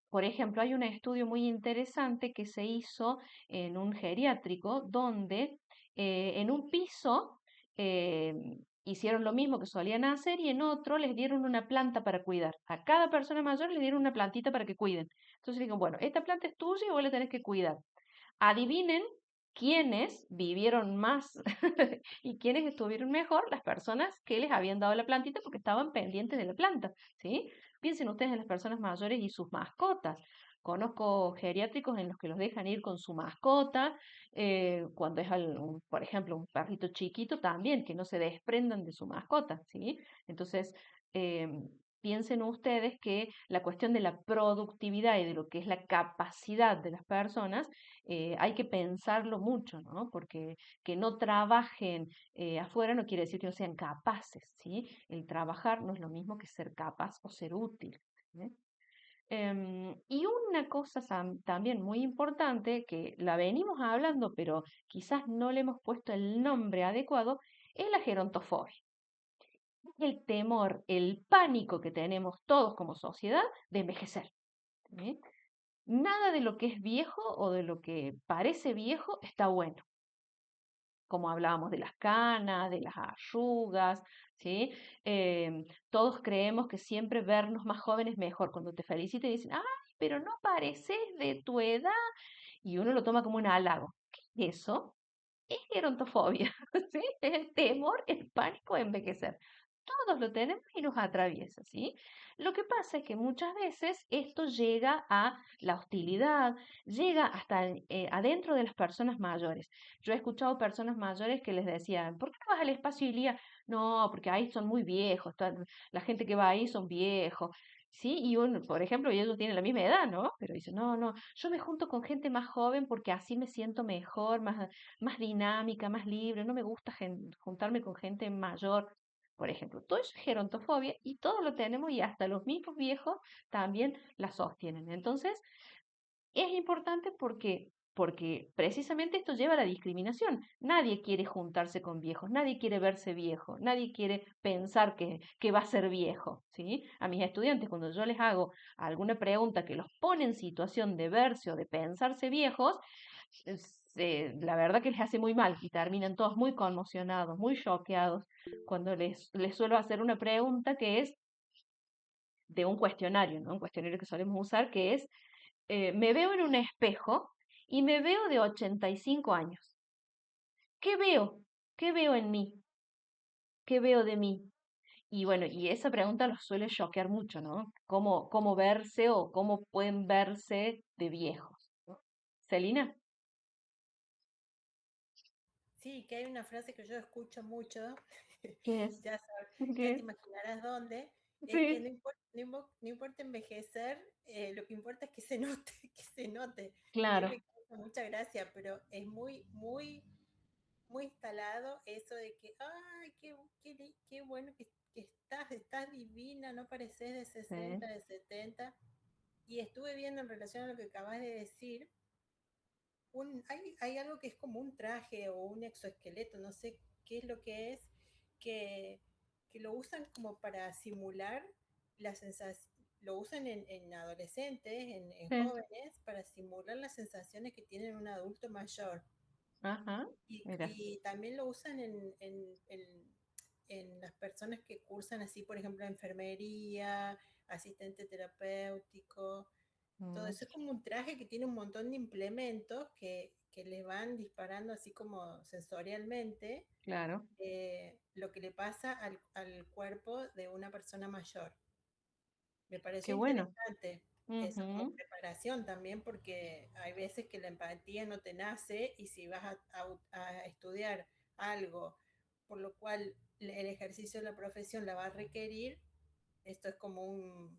por ejemplo, hay un estudio muy interesante que se hizo en un geriátrico donde en un piso hicieron lo mismo que solían hacer y en otro les dieron una planta para cuidar. A cada persona mayor le dieron una plantita para que cuiden. Entonces digo, bueno, esta planta es tuya y vos la tenés que cuidar. Adivinen quiénes vivieron más y quiénes estuvieron mejor, las personas que les habían dado la plantita porque estaban pendientes de la planta, ¿sí? Piensen ustedes en las personas mayores y sus mascotas. Conozco geriátricos en los que los dejan ir con su mascota, cuando es, por ejemplo, un perrito chiquito también, que no se desprendan de su mascota, ¿sí? Entonces, em, piensen ustedes que la cuestión de la productividad y de lo que es la capacidad de las personas hay que pensarlo mucho, ¿no? Porque que no trabajen afuera no quiere decir que no sean capaces, ¿sí? El trabajar no es lo mismo que ser capaz o ser útil, ¿sí? Y una cosa también muy importante, que la venimos hablando, pero quizás no le hemos puesto el nombre adecuado, es la gerontofobia. El temor, el pánico que tenemos todos como sociedad de envejecer. ¿Sí? Nada de lo que es viejo o de lo que parece viejo está bueno. Como hablábamos de las canas, de las arrugas, ¿sí? Todos creemos que siempre vernos más jóvenes mejor. Cuando te felicitan y dicen, ay, pero no pareces de tu edad, y uno lo toma como un halago. ¿Qué es eso? Es gerontofobia, ¿sí? Es el temor, el pánico a envejecer. Todos lo tenemos y nos atraviesa, ¿sí? Lo que pasa es que muchas veces esto llega a la hostilidad, llega hasta adentro de las personas mayores. Yo he escuchado personas mayores que les decían, ¿por qué no vas al espacio Ilía? No, porque ahí son muy viejos, la gente que va ahí son viejos. Sí, y uno, por ejemplo, y ellos tienen la misma edad, ¿no? Pero dicen, no, no, yo me junto con gente más joven porque así me siento mejor, más dinámica, más libre, no me gusta juntarme con gente mayor, por ejemplo. Todo eso es gerontofobia y todo lo tenemos y hasta los mismos viejos también la sostienen. Entonces, es importante porque precisamente esto lleva a la discriminación. Nadie quiere juntarse con viejos, nadie quiere verse viejo, nadie quiere pensar que va a ser viejo, ¿sí? A mis estudiantes, cuando yo les hago alguna pregunta que los pone en situación de verse o de pensarse viejos, la verdad que les hace muy mal y terminan todos muy conmocionados, muy choqueados cuando les suelo hacer una pregunta que es de un cuestionario, ¿no? Un cuestionario que solemos usar que es, me veo en un espejo y me veo de 85 años. ¿Qué veo? ¿Qué veo en mí? ¿Qué veo de mí? Y bueno, y esa pregunta los suele choquear mucho, ¿no? ¿Cómo verse o cómo pueden verse de viejos? ¿No? Celina, Sí, que hay una frase que yo escucho mucho, ¿qué es? ya te ¿Qué? imaginarás dónde, es que Sí, no importa envejecer, lo que importa es que se note, que se note. Y a mí claro, me causa mucha gracia, pero es muy, muy, muy instalado eso de que, ay, qué bueno que estás divina, no pareces de sí, 60, de 70. Y estuve viendo en relación a lo que acabas de decir, hay algo que es como un traje o un exoesqueleto, no sé qué es lo que es, que, que lo usan como para simular la sensación, lo usan en adolescentes, en sí, jóvenes, para simular las sensaciones que tiene un adulto mayor. ajá, mira, Y también lo usan en las personas que cursan así, por ejemplo, enfermería, asistente terapéutico, todo mm, eso es como un traje que tiene un montón de implementos que le van disparando así como sensorialmente claro, lo que le pasa al cuerpo de una persona mayor. Me qué pareció bueno. interesante eso como Ujú, preparación también porque hay veces que la empatía no te nace y si vas a estudiar algo por lo cual el ejercicio de la profesión la va a requerir, esto es como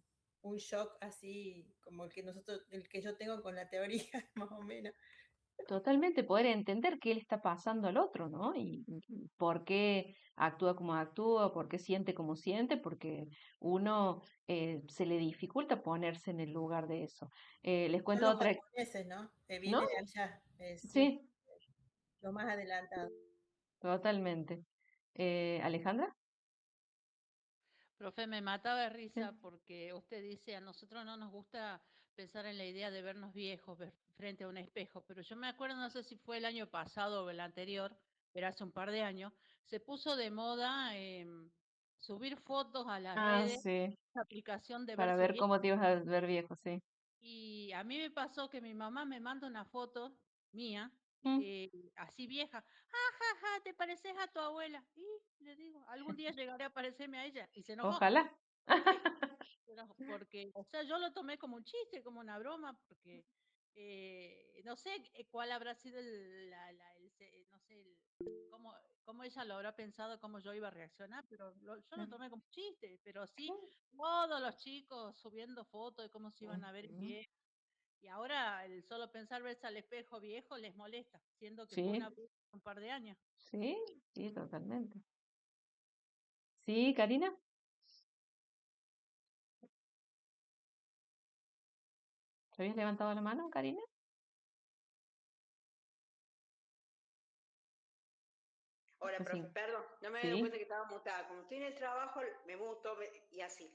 un shock así como el que yo tengo con la teoría, más o menos. totalmente poder entender qué le está pasando al otro, ¿no? Y por qué actúa como actúa, por qué siente como siente, porque uno se le dificulta ponerse en el lugar de eso. Les Son cuento los otra, japoneses, ¿no? ¿no? Viene de allá, siempre Sí, lo más adelantado. totalmente. ¿Alejandra? Profe, me mataba de Sí. risa porque usted dice, a nosotros no nos gusta pensar en la idea de vernos viejos frente a un espejo, pero yo me acuerdo, no sé si fue el año pasado o el anterior, pero hace un par de años, se puso de moda subir fotos a las Ah, redes, sí, la aplicación de para verse ver viejo. cómo te ibas a ver viejo, sí. Y a mí me pasó que mi mamá me manda una foto mía, Mm, así vieja. Ja, ja, ja, te pareces a tu abuela. Y le digo, algún día llegaré a parecerme a ella. Y se enojó. ojalá. Porque, o sea, yo lo tomé como un chiste, como una broma, porque no sé cuál habrá sido no sé, cómo ella lo habrá pensado, cómo yo iba a reaccionar, pero yo lo tomé como un chiste, pero sí, todos los chicos subiendo fotos de cómo se iban a ver Ujú. bien. Y ahora el solo pensar verse al espejo viejo les molesta, siendo que fue una Sí, broma hace un par de años. sí, sí, totalmente. Sí, Karina. ¿Habías levantado la mano, Karina? Hola, Así. profe, perdón, no me había dado Sí. cuenta que estaba mutada. Como estoy en el trabajo, me muto y así.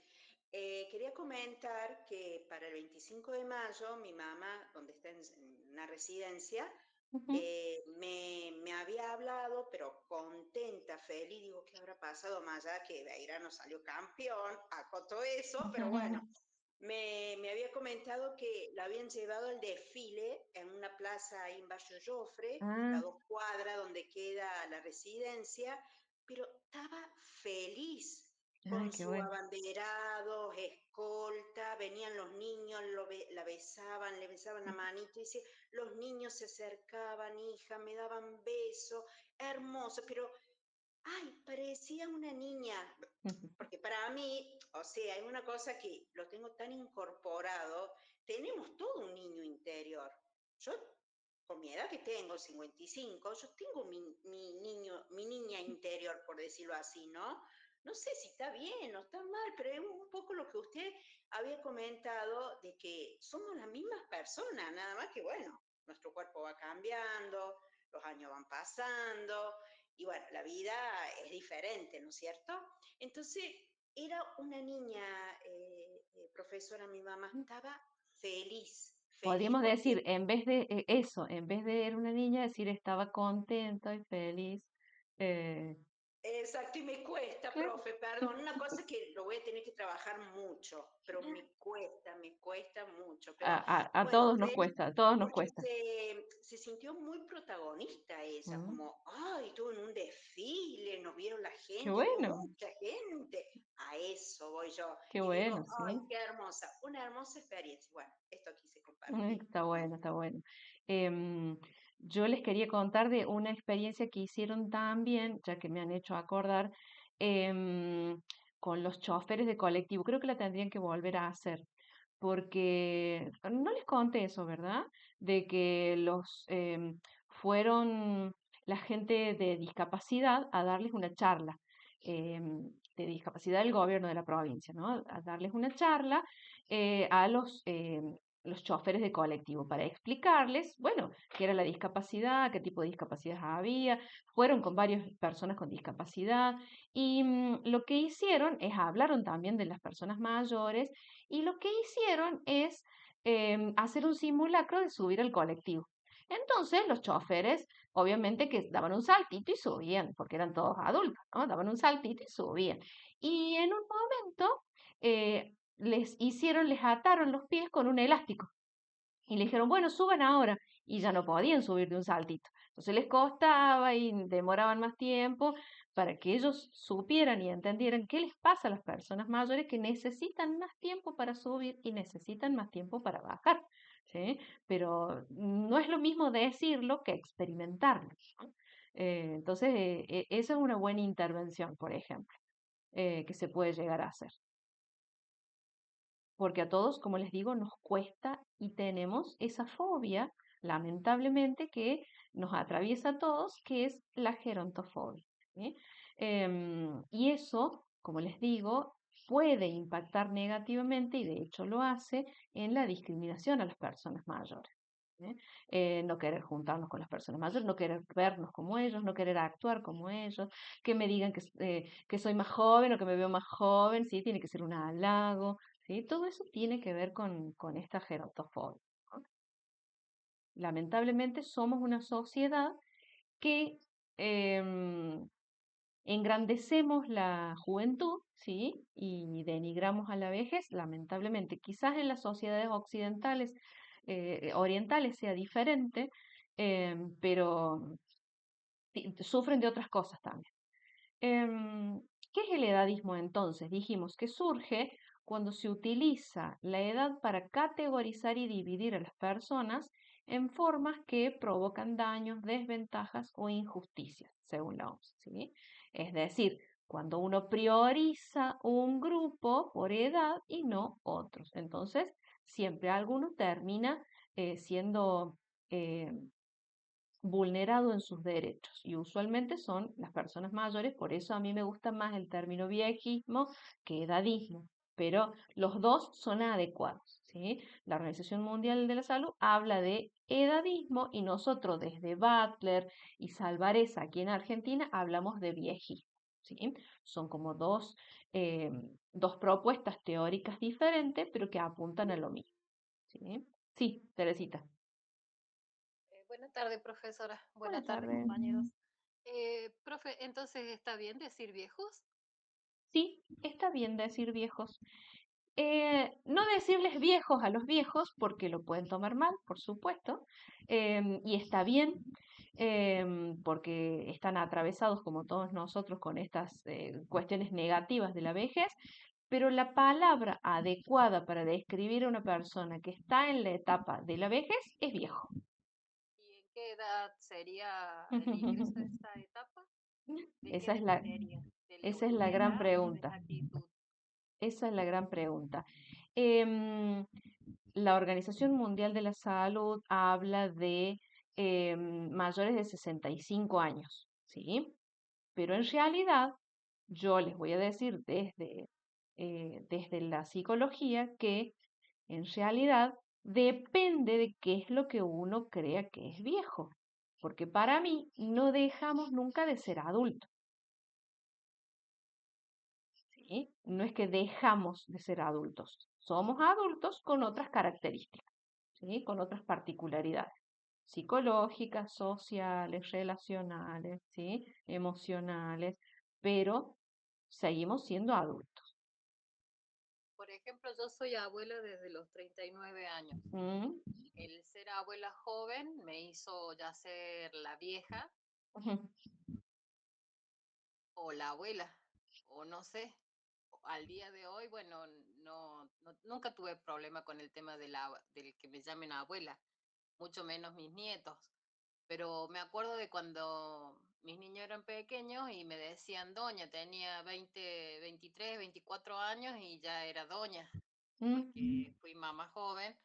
Quería comentar que para el 25 de mayo, mi mamá, donde está en una residencia, Ujú. me había hablado, pero contenta, feliz, digo, ¿qué habrá pasado más allá que Beirano salió campeón? Acotó eso, pero bueno, me había comentado que la habían llevado al desfile en una plaza ahí en Barrio Jofre, que está Ah, a 2 cuadras donde queda la residencia, pero estaba feliz ay, con qué su bueno. abanderado, escolta, venían los niños, la besaban, le besaban la manito, y dice, los niños se acercaban, hija, me daban besos, hermoso, pero ay, parecía una niña, porque para mí, o sea, hay una cosa que lo tengo tan incorporado, tenemos todo un niño interior. Yo, con mi edad que tengo, 55, yo tengo mi niña interior, por decirlo así, ¿no? No sé si está bien o está mal, pero es un poco lo que usted había comentado de que somos las mismas personas, nada más que, bueno, nuestro cuerpo va cambiando, los años van pasando, y bueno, la vida es diferente, ¿no es cierto? Entonces, era una niña, profesora, mi mamá estaba feliz, feliz Podríamos decir, porque en vez de eso, en vez de era una niña, decir estaba contenta y feliz. Eh, exacto, y me cuesta, claro. profe, perdón, una cosa que lo voy a tener que trabajar mucho, pero me cuesta mucho, pero A bueno, todos nos feliz cuesta, a todos nos porque cuesta. se sintió muy protagonista ella, Mm, como, ay, estuvo en un desfile, nos vieron la qué gente, bueno, mucha gente, a eso voy yo, qué y digo, bueno, ay, sí. qué hermosa, una hermosa experiencia, bueno, esto quise compartir. Está bueno, está bueno. Em, yo les quería contar de una experiencia que hicieron también, ya que me han hecho acordar, em, con los choferes de colectivo. Creo que la tendrían que volver a hacer, porque no les conté eso, ¿verdad? De que fueron la gente de discapacidad a darles una charla, de discapacidad del gobierno de la provincia, ¿no? A darles una charla a los choferes de colectivo para explicarles, bueno, qué era la discapacidad, qué tipo de discapacidad había. Fueron con varias personas con discapacidad y lo que hicieron es hablaron también de las personas mayores y lo que hicieron es hacer un simulacro de subir al colectivo. Entonces los choferes, obviamente que daban un saltito y subían, porque eran todos adultos, ¿no? Daban un saltito y subían. Y en un momento les ataron los pies con un elástico. Y le dijeron, bueno, suban ahora. Y ya no podían subir de un saltito. Entonces les costaba y demoraban más tiempo para que ellos supieran y entendieran qué les pasa a las personas mayores que necesitan más tiempo para subir y necesitan más tiempo para bajar. ¿Sí? Pero no es lo mismo decirlo que experimentarlo. ¿No? Entonces, esa es una buena intervención, por ejemplo, que se puede llegar a hacer porque a todos, como les digo, nos cuesta y tenemos esa fobia, lamentablemente, que nos atraviesa a todos, que es la gerontofobia. ¿Sí? Y eso, como les digo, puede impactar negativamente, y de hecho lo hace, en la discriminación a las personas mayores. ¿Sí? No querer juntarnos con las personas mayores, no querer vernos como ellos, no querer actuar como ellos, que me digan que soy más joven o que me veo más joven, ¿sí? Tiene que ser un halago, ¿sí? Todo eso tiene que ver con esta gerontofobia, ¿no? Lamentablemente somos una sociedad que em, engrandecemos la juventud, ¿sí? Y denigramos a la vejez, lamentablemente. Quizás en las sociedades occidentales, orientales sea diferente, pero sufren de otras cosas también. Em, ¿Qué es el edadismo entonces? Dijimos que surge cuando se utiliza la edad para categorizar y dividir a las personas en formas que provocan daños, desventajas o injusticias, según la OMS, ¿sí? Es decir, cuando uno prioriza un grupo por edad y no otros. Entonces, siempre alguno termina siendo eh, vulnerado en sus derechos y usualmente son las personas mayores, por eso a mí me gusta más el término viejismo que edadismo, pero los dos son adecuados, ¿sí? ¿sí? La Organización Mundial de la Salud habla de edadismo y nosotros desde Butler y Salvarez aquí en Argentina hablamos de viejismo, ¿sí? Son como dos propuestas teóricas diferentes, pero que apuntan a lo mismo, ¿sí? Sí, Teresita. Buenas tardes, profesora. Buenas Buenas tardes, tardes. compañeros. Profe, entonces, ¿está bien decir viejos? Sí, está bien decir viejos. No decirles viejos a los viejos porque lo pueden tomar mal, por supuesto, y está bien porque están atravesados como todos nosotros con estas cuestiones negativas de la vejez, pero la palabra adecuada para describir a una persona que está en la etapa de la vejez es viejo. ¿Y en qué edad sería el ingreso a esta etapa? ¿De qué Esa es dependería? esa es ¿De la la gran edad o de pregunta. la actitud? Esa es la gran pregunta. Em, la Organización Mundial de la Salud habla de mayores de 65 años, ¿sí? Pero en realidad, yo les voy a decir desde la psicología que en realidad depende de qué es lo que uno crea que es viejo. Porque para mí no dejamos nunca de ser adultos, ¿sí? No es que dejamos de ser adultos, somos adultos con otras características, ¿sí? Con otras particularidades psicológicas, sociales, relacionales, ¿sí? Emocionales, pero seguimos siendo adultos. Por ejemplo, yo soy abuela desde los 39 años. ¿Mm? El ser abuela joven me hizo ya ser la vieja Ujú. o la abuela, o no sé. Al día de hoy, bueno, nunca tuve problema con el tema del que me llamen abuela, mucho menos mis nietos. Pero me acuerdo de cuando mis niños eran pequeños y me decían doña, tenía 20, 23, 24 años y ya era doña, porque fui mamá joven.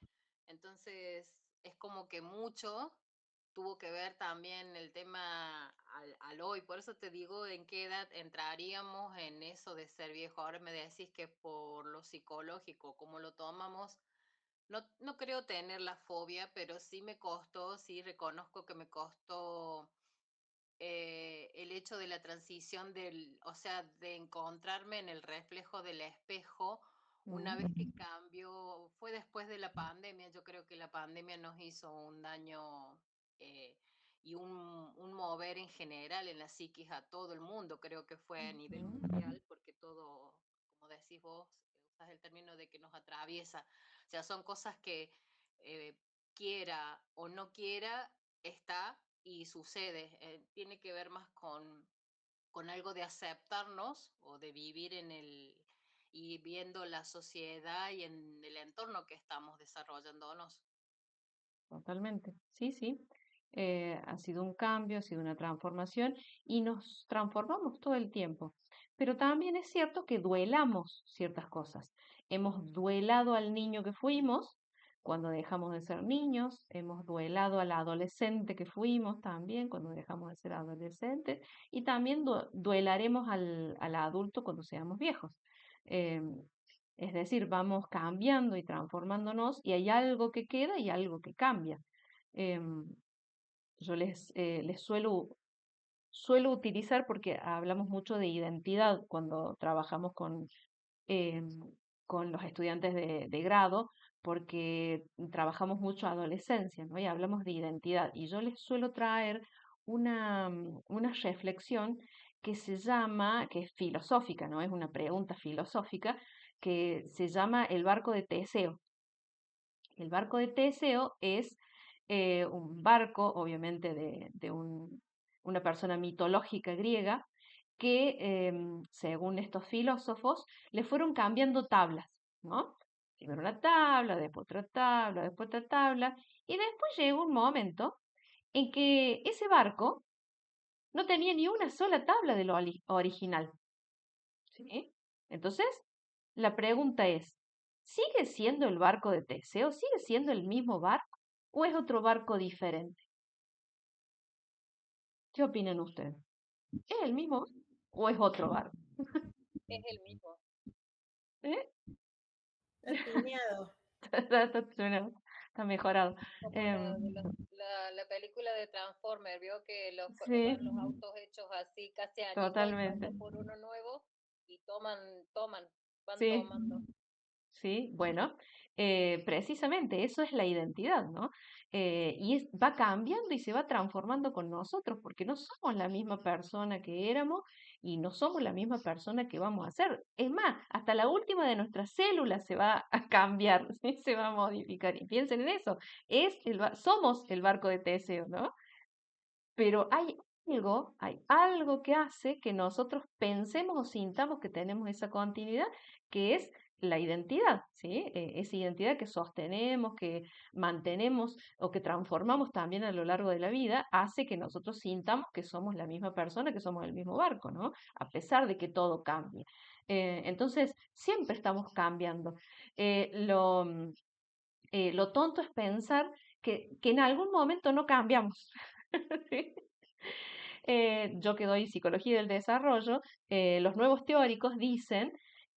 Entonces, es como que mucho tuvo que ver también el tema al hoy. Por eso te digo en qué edad entraríamos en eso de ser viejo. Ahora me decís que por lo psicológico, como lo tomamos, no creo tener la fobia, pero sí me costó, sí reconozco que me costó el hecho de la transición o sea, de encontrarme en el reflejo del espejo una vez que cambió, fue después de la pandemia, yo creo que la pandemia nos hizo un daño eh, y un mover en general en la psiquis a todo el mundo, creo que fue a nivel mundial, porque todo, como decís vos, usas el término de que nos atraviesa, o sea, son cosas que eh, quiera o no quiera, está y sucede. Tiene que ver más con algo de aceptarnos o de vivir y viendo la sociedad y en el entorno que estamos desarrollándonos. Totalmente, sí, sí. Ha sido un cambio, ha sido una transformación y nos transformamos todo el tiempo. Pero también es cierto que duelamos ciertas cosas. Hemos duelado al niño que fuimos cuando dejamos de ser niños, hemos duelado al adolescente que fuimos también cuando dejamos de ser adolescentes y también duelaremos al adulto cuando seamos viejos. Em, es decir, vamos cambiando y transformándonos y hay algo que queda y algo que cambia. Em, yo les suelo utilizar porque hablamos mucho de identidad cuando trabajamos em, con los estudiantes de grado, porque trabajamos mucho adolescencia, ¿no? Y hablamos de identidad. Y yo les suelo traer una reflexión que es filosófica, ¿no? Es una pregunta filosófica que se llama el barco de Teseo. El barco de Teseo es un barco, obviamente, una persona mitológica griega, que, según estos filósofos, le fueron cambiando tablas, ¿no? Primero una tabla, después otra tabla, después otra tabla, y después llegó un momento en que ese barco no tenía ni una sola tabla de lo original, ¿sí? Entonces, la pregunta es, ¿sigue siendo el barco de Teseo? ¿Sigue siendo el mismo barco? ¿O es otro barco diferente? ¿Qué opinan ustedes? ¿Es el mismo barco o es otro barco? Es el mismo. ¿Eh? Está tiñado. Está mejorado. Como Em, la película de Transformer, vio que van los sí, autos hechos así casi añicos y totalmente. pasan por uno nuevo y van Sí. tomando. Sí, bueno, precisamente eso es la identidad, ¿no? Va cambiando y se va transformando con nosotros, porque no somos la misma persona que éramos y no somos la misma persona que vamos a ser. Es más, hasta la última de nuestras células se va a cambiar, ¿sí? Se va a modificar. Y piensen en eso, somos el barco de Teseo, ¿no? Pero hay algo que hace que nosotros pensemos o sintamos que tenemos esa continuidad, que es la identidad, ¿sí? Esa identidad que sostenemos, que mantenemos o que transformamos también a lo largo de la vida, hace que nosotros sintamos que somos la misma persona, que somos el mismo barco, ¿no? A pesar de que todo cambie. Entonces, siempre estamos cambiando. Eh, lo, mm, lo tonto es pensar que en algún momento no cambiamos. ¿Sí? Yo que doy psicología del desarrollo, los nuevos teóricos dicen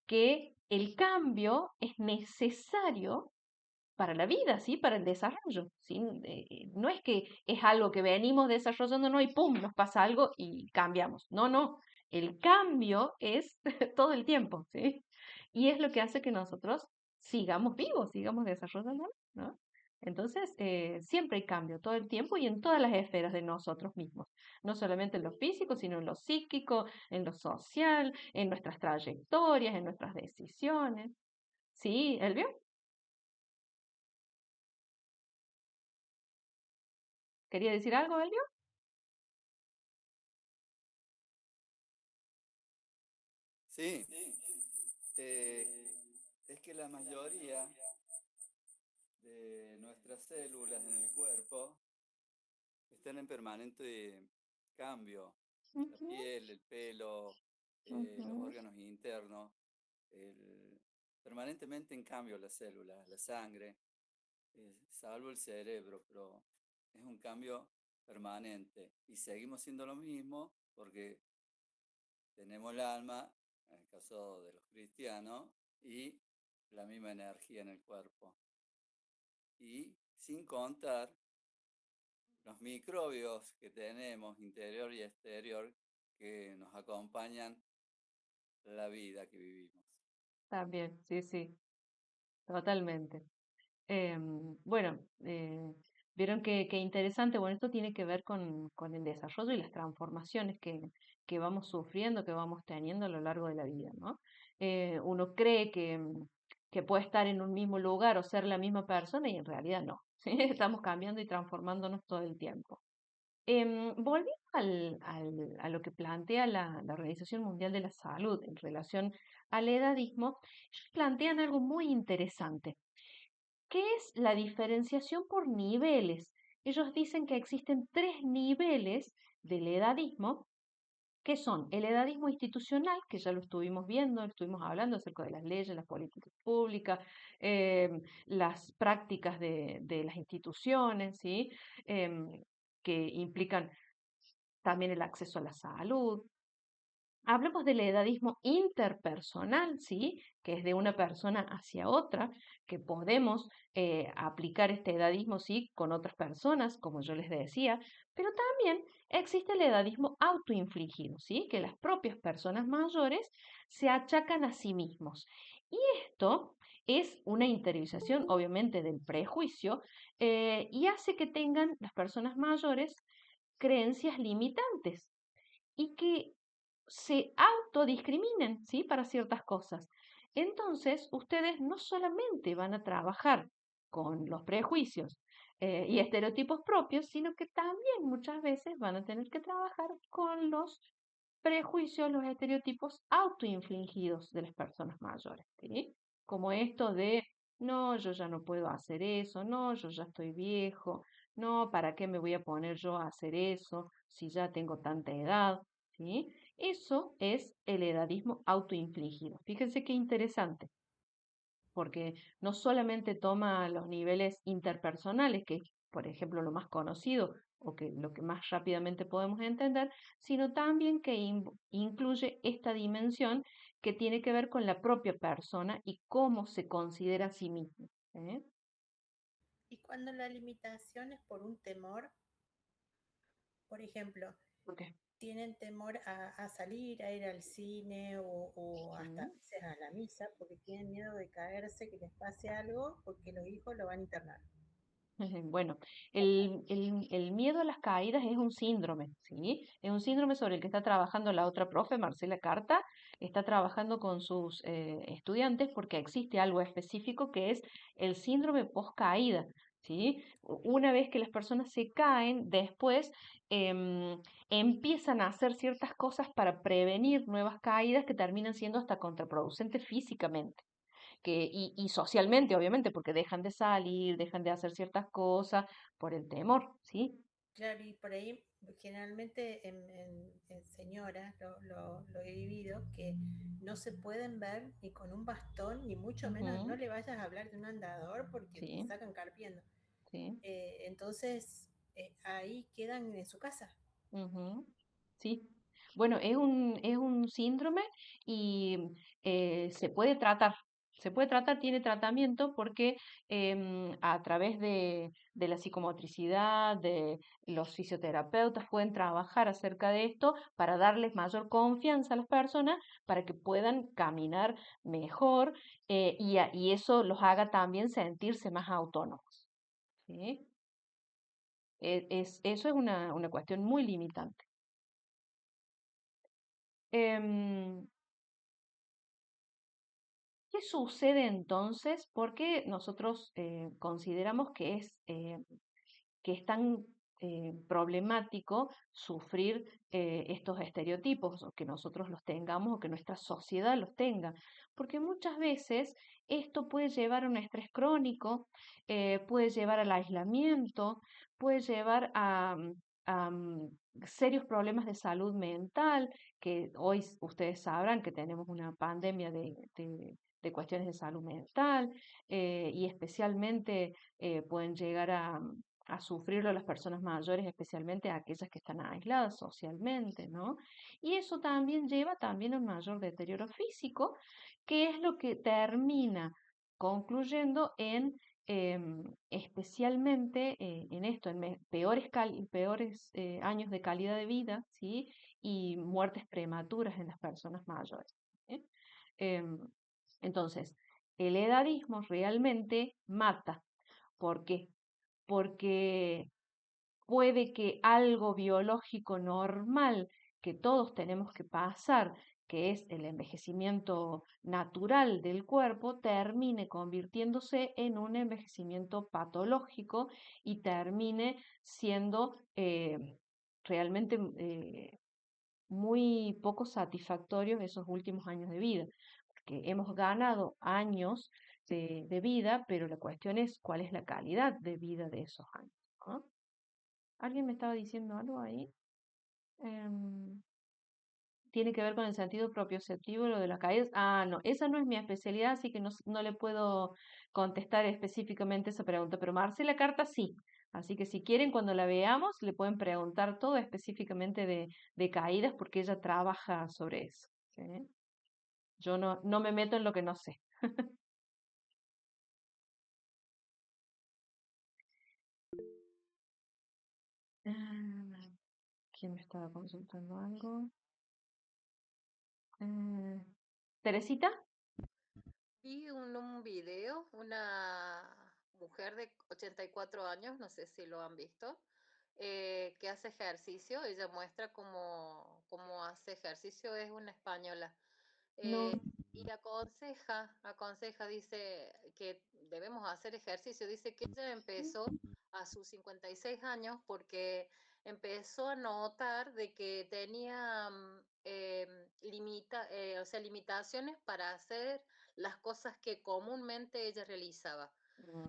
que el cambio es necesario para la vida, ¿sí? Para el desarrollo, ¿sí? No es que es algo que venimos desarrollando, y pum, nos pasa algo y cambiamos. No, no. El cambio es todo el tiempo, ¿sí? Y es lo que hace que nosotros sigamos vivos, sigamos desarrollando, ¿no? Entonces, siempre hay cambio todo el tiempo y en todas las esferas de nosotros mismos, no solamente en lo físico, sino en lo psíquico, en lo social, en nuestras trayectorias, en nuestras decisiones. ¿Sí, Elvio? ¿Quería decir algo, Elvio? Sí, es que la mayoría de nuestras células en el cuerpo están en permanente cambio. La Ujú, piel, el pelo, los ujú. órganos internos, el- permanentemente en cambio las células, la sangre, salvo el cerebro, pero es un cambio permanente. Y seguimos siendo lo mismo porque tenemos el alma, en el caso de los cristianos, y la misma energía en el cuerpo. Y sin contar los microbios que tenemos, interior y exterior, que nos acompañan la vida que vivimos. También, sí, sí, totalmente. Bueno, vieron que interesante. Bueno, esto tiene que ver con el desarrollo y las transformaciones que vamos sufriendo, que vamos teniendo a lo largo de la vida, ¿no? Uno cree que puede estar en un mismo lugar o ser la misma persona y en realidad no. ¿Sí? Estamos cambiando y transformándonos todo el tiempo. Volviendo a lo que plantea la Organización Mundial de la Salud en relación al edadismo, ellos plantean algo muy interesante. ¿Qué es la diferenciación por niveles? Ellos dicen que existen tres niveles del edadismo, que son el edadismo institucional, que ya lo estuvimos viendo, estuvimos hablando acerca de las leyes, las políticas públicas, las prácticas de las instituciones, ¿sí? Que implican también el acceso a la salud. Hablemos del edadismo interpersonal, ¿sí? Que es de una persona hacia otra, que podemos aplicar este edadismo, ¿sí? Con otras personas, como yo les decía, pero también existe el edadismo autoinfligido, ¿sí? Que las propias personas mayores se achacan a sí mismos. Y esto es una interiorización, obviamente, del prejuicio y hace que tengan las personas mayores creencias limitantes y que se autodiscriminen, ¿sí? Para ciertas cosas. Entonces, ustedes no solamente van a trabajar con los prejuicios y estereotipos propios, sino que también muchas veces van a tener que trabajar con los prejuicios, los estereotipos autoinfligidos de las personas mayores, ¿sí? Como esto de, no, yo ya no puedo hacer eso, no, yo ya estoy viejo, no, ¿para qué me voy a poner yo a hacer eso si ya tengo tanta edad? ¿Sí? Eso es el edadismo autoinfligido. Fíjense qué interesante, porque no solamente toma los niveles interpersonales, que es, por ejemplo, lo más conocido o que lo que más rápidamente podemos entender, sino también que incluye esta dimensión que tiene que ver con la propia persona y cómo se considera a sí mismo. ¿sí? Y cuando la limitación es por un temor, por ejemplo, ¿Por qué? tienen temor a salir, a ir al cine o hasta a Ujú. veces a la misa, porque tienen miedo de caerse, que les pase algo, porque los hijos lo van a internar. Bueno, el miedo a las caídas es un síndrome, ¿sí? Es un síndrome sobre el que está trabajando la otra profe, Marcela Carta, está trabajando con sus estudiantes porque existe algo específico que es el síndrome post-caída, ¿sí? Una vez que las personas se caen, después empiezan a hacer ciertas cosas para prevenir nuevas caídas que terminan siendo hasta contraproducentes físicamente y socialmente, obviamente, porque dejan de salir, dejan de hacer ciertas cosas por el temor, ¿sí? Claro, y por ahí generalmente en señoras lo he vivido, que no se pueden ver ni con un bastón, ni mucho menos, no Ujú, le vayas a hablar de un andador porque te sí, sacan carpiendo. sí. Entonces, ahí quedan en su casa. Ujú, sí. Bueno, es un síndrome y se puede tratar. Se puede tratar, tiene tratamiento porque a través de la psicomotricidad, de los fisioterapeutas pueden trabajar acerca de esto para darles mayor confianza a las personas para que puedan caminar mejor y eso los haga también sentirse más autónomos. ¿Sí? Eso es una cuestión muy limitante. Em, ¿Qué sucede entonces? Porque nosotros consideramos que es tan problemático sufrir estos estereotipos, o que nosotros los tengamos, o que nuestra sociedad los tenga. Porque muchas veces esto puede llevar a un estrés crónico, puede llevar al aislamiento, puede llevar a serios problemas de salud mental, que hoy ustedes sabrán que tenemos una pandemia de cuestiones de salud mental, y especialmente pueden llegar a sufrirlo las personas mayores, especialmente aquellas que están aisladas socialmente, ¿no? Y eso también lleva también a un mayor deterioro físico, que es lo que termina concluyendo en especialmente en esto, en peores años de calidad de vida, ¿sí? Y muertes prematuras en las personas mayores. ¿Sí? Em, entonces, el edadismo realmente mata. ¿Por qué? Porque puede que algo biológico normal que todos tenemos que pasar, que es el envejecimiento natural del cuerpo, termine convirtiéndose en un envejecimiento patológico y termine siendo realmente muy poco satisfactorios esos últimos años de vida, porque hemos ganado años de vida, pero la cuestión es cuál es la calidad de vida de esos años, ¿no? ¿Alguien me estaba diciendo algo ahí? Em, ¿Tiene que ver con el sentido propioceptivo, lo de las caídas? Ah, no, esa no es mi especialidad, así que no le puedo contestar específicamente esa pregunta, pero Marcela Carta sí. Así que si quieren, cuando la veamos, le pueden preguntar todo específicamente de caídas, porque ella trabaja sobre eso. ¿Sí? Yo no me meto en lo que no sé. Ah, ¿quién me estaba consultando algo? Eh, ¿Teresita? Vi un video, una mujer de 84 años, no sé si lo han visto, que hace ejercicio. Ella muestra cómo hace ejercicio, es una española. No. Y aconseja, dice que debemos hacer ejercicio. Dice que ella empezó a sus 56 años porque empezó a notar de que tenía o sea, limitaciones para hacer las cosas que comúnmente ella realizaba.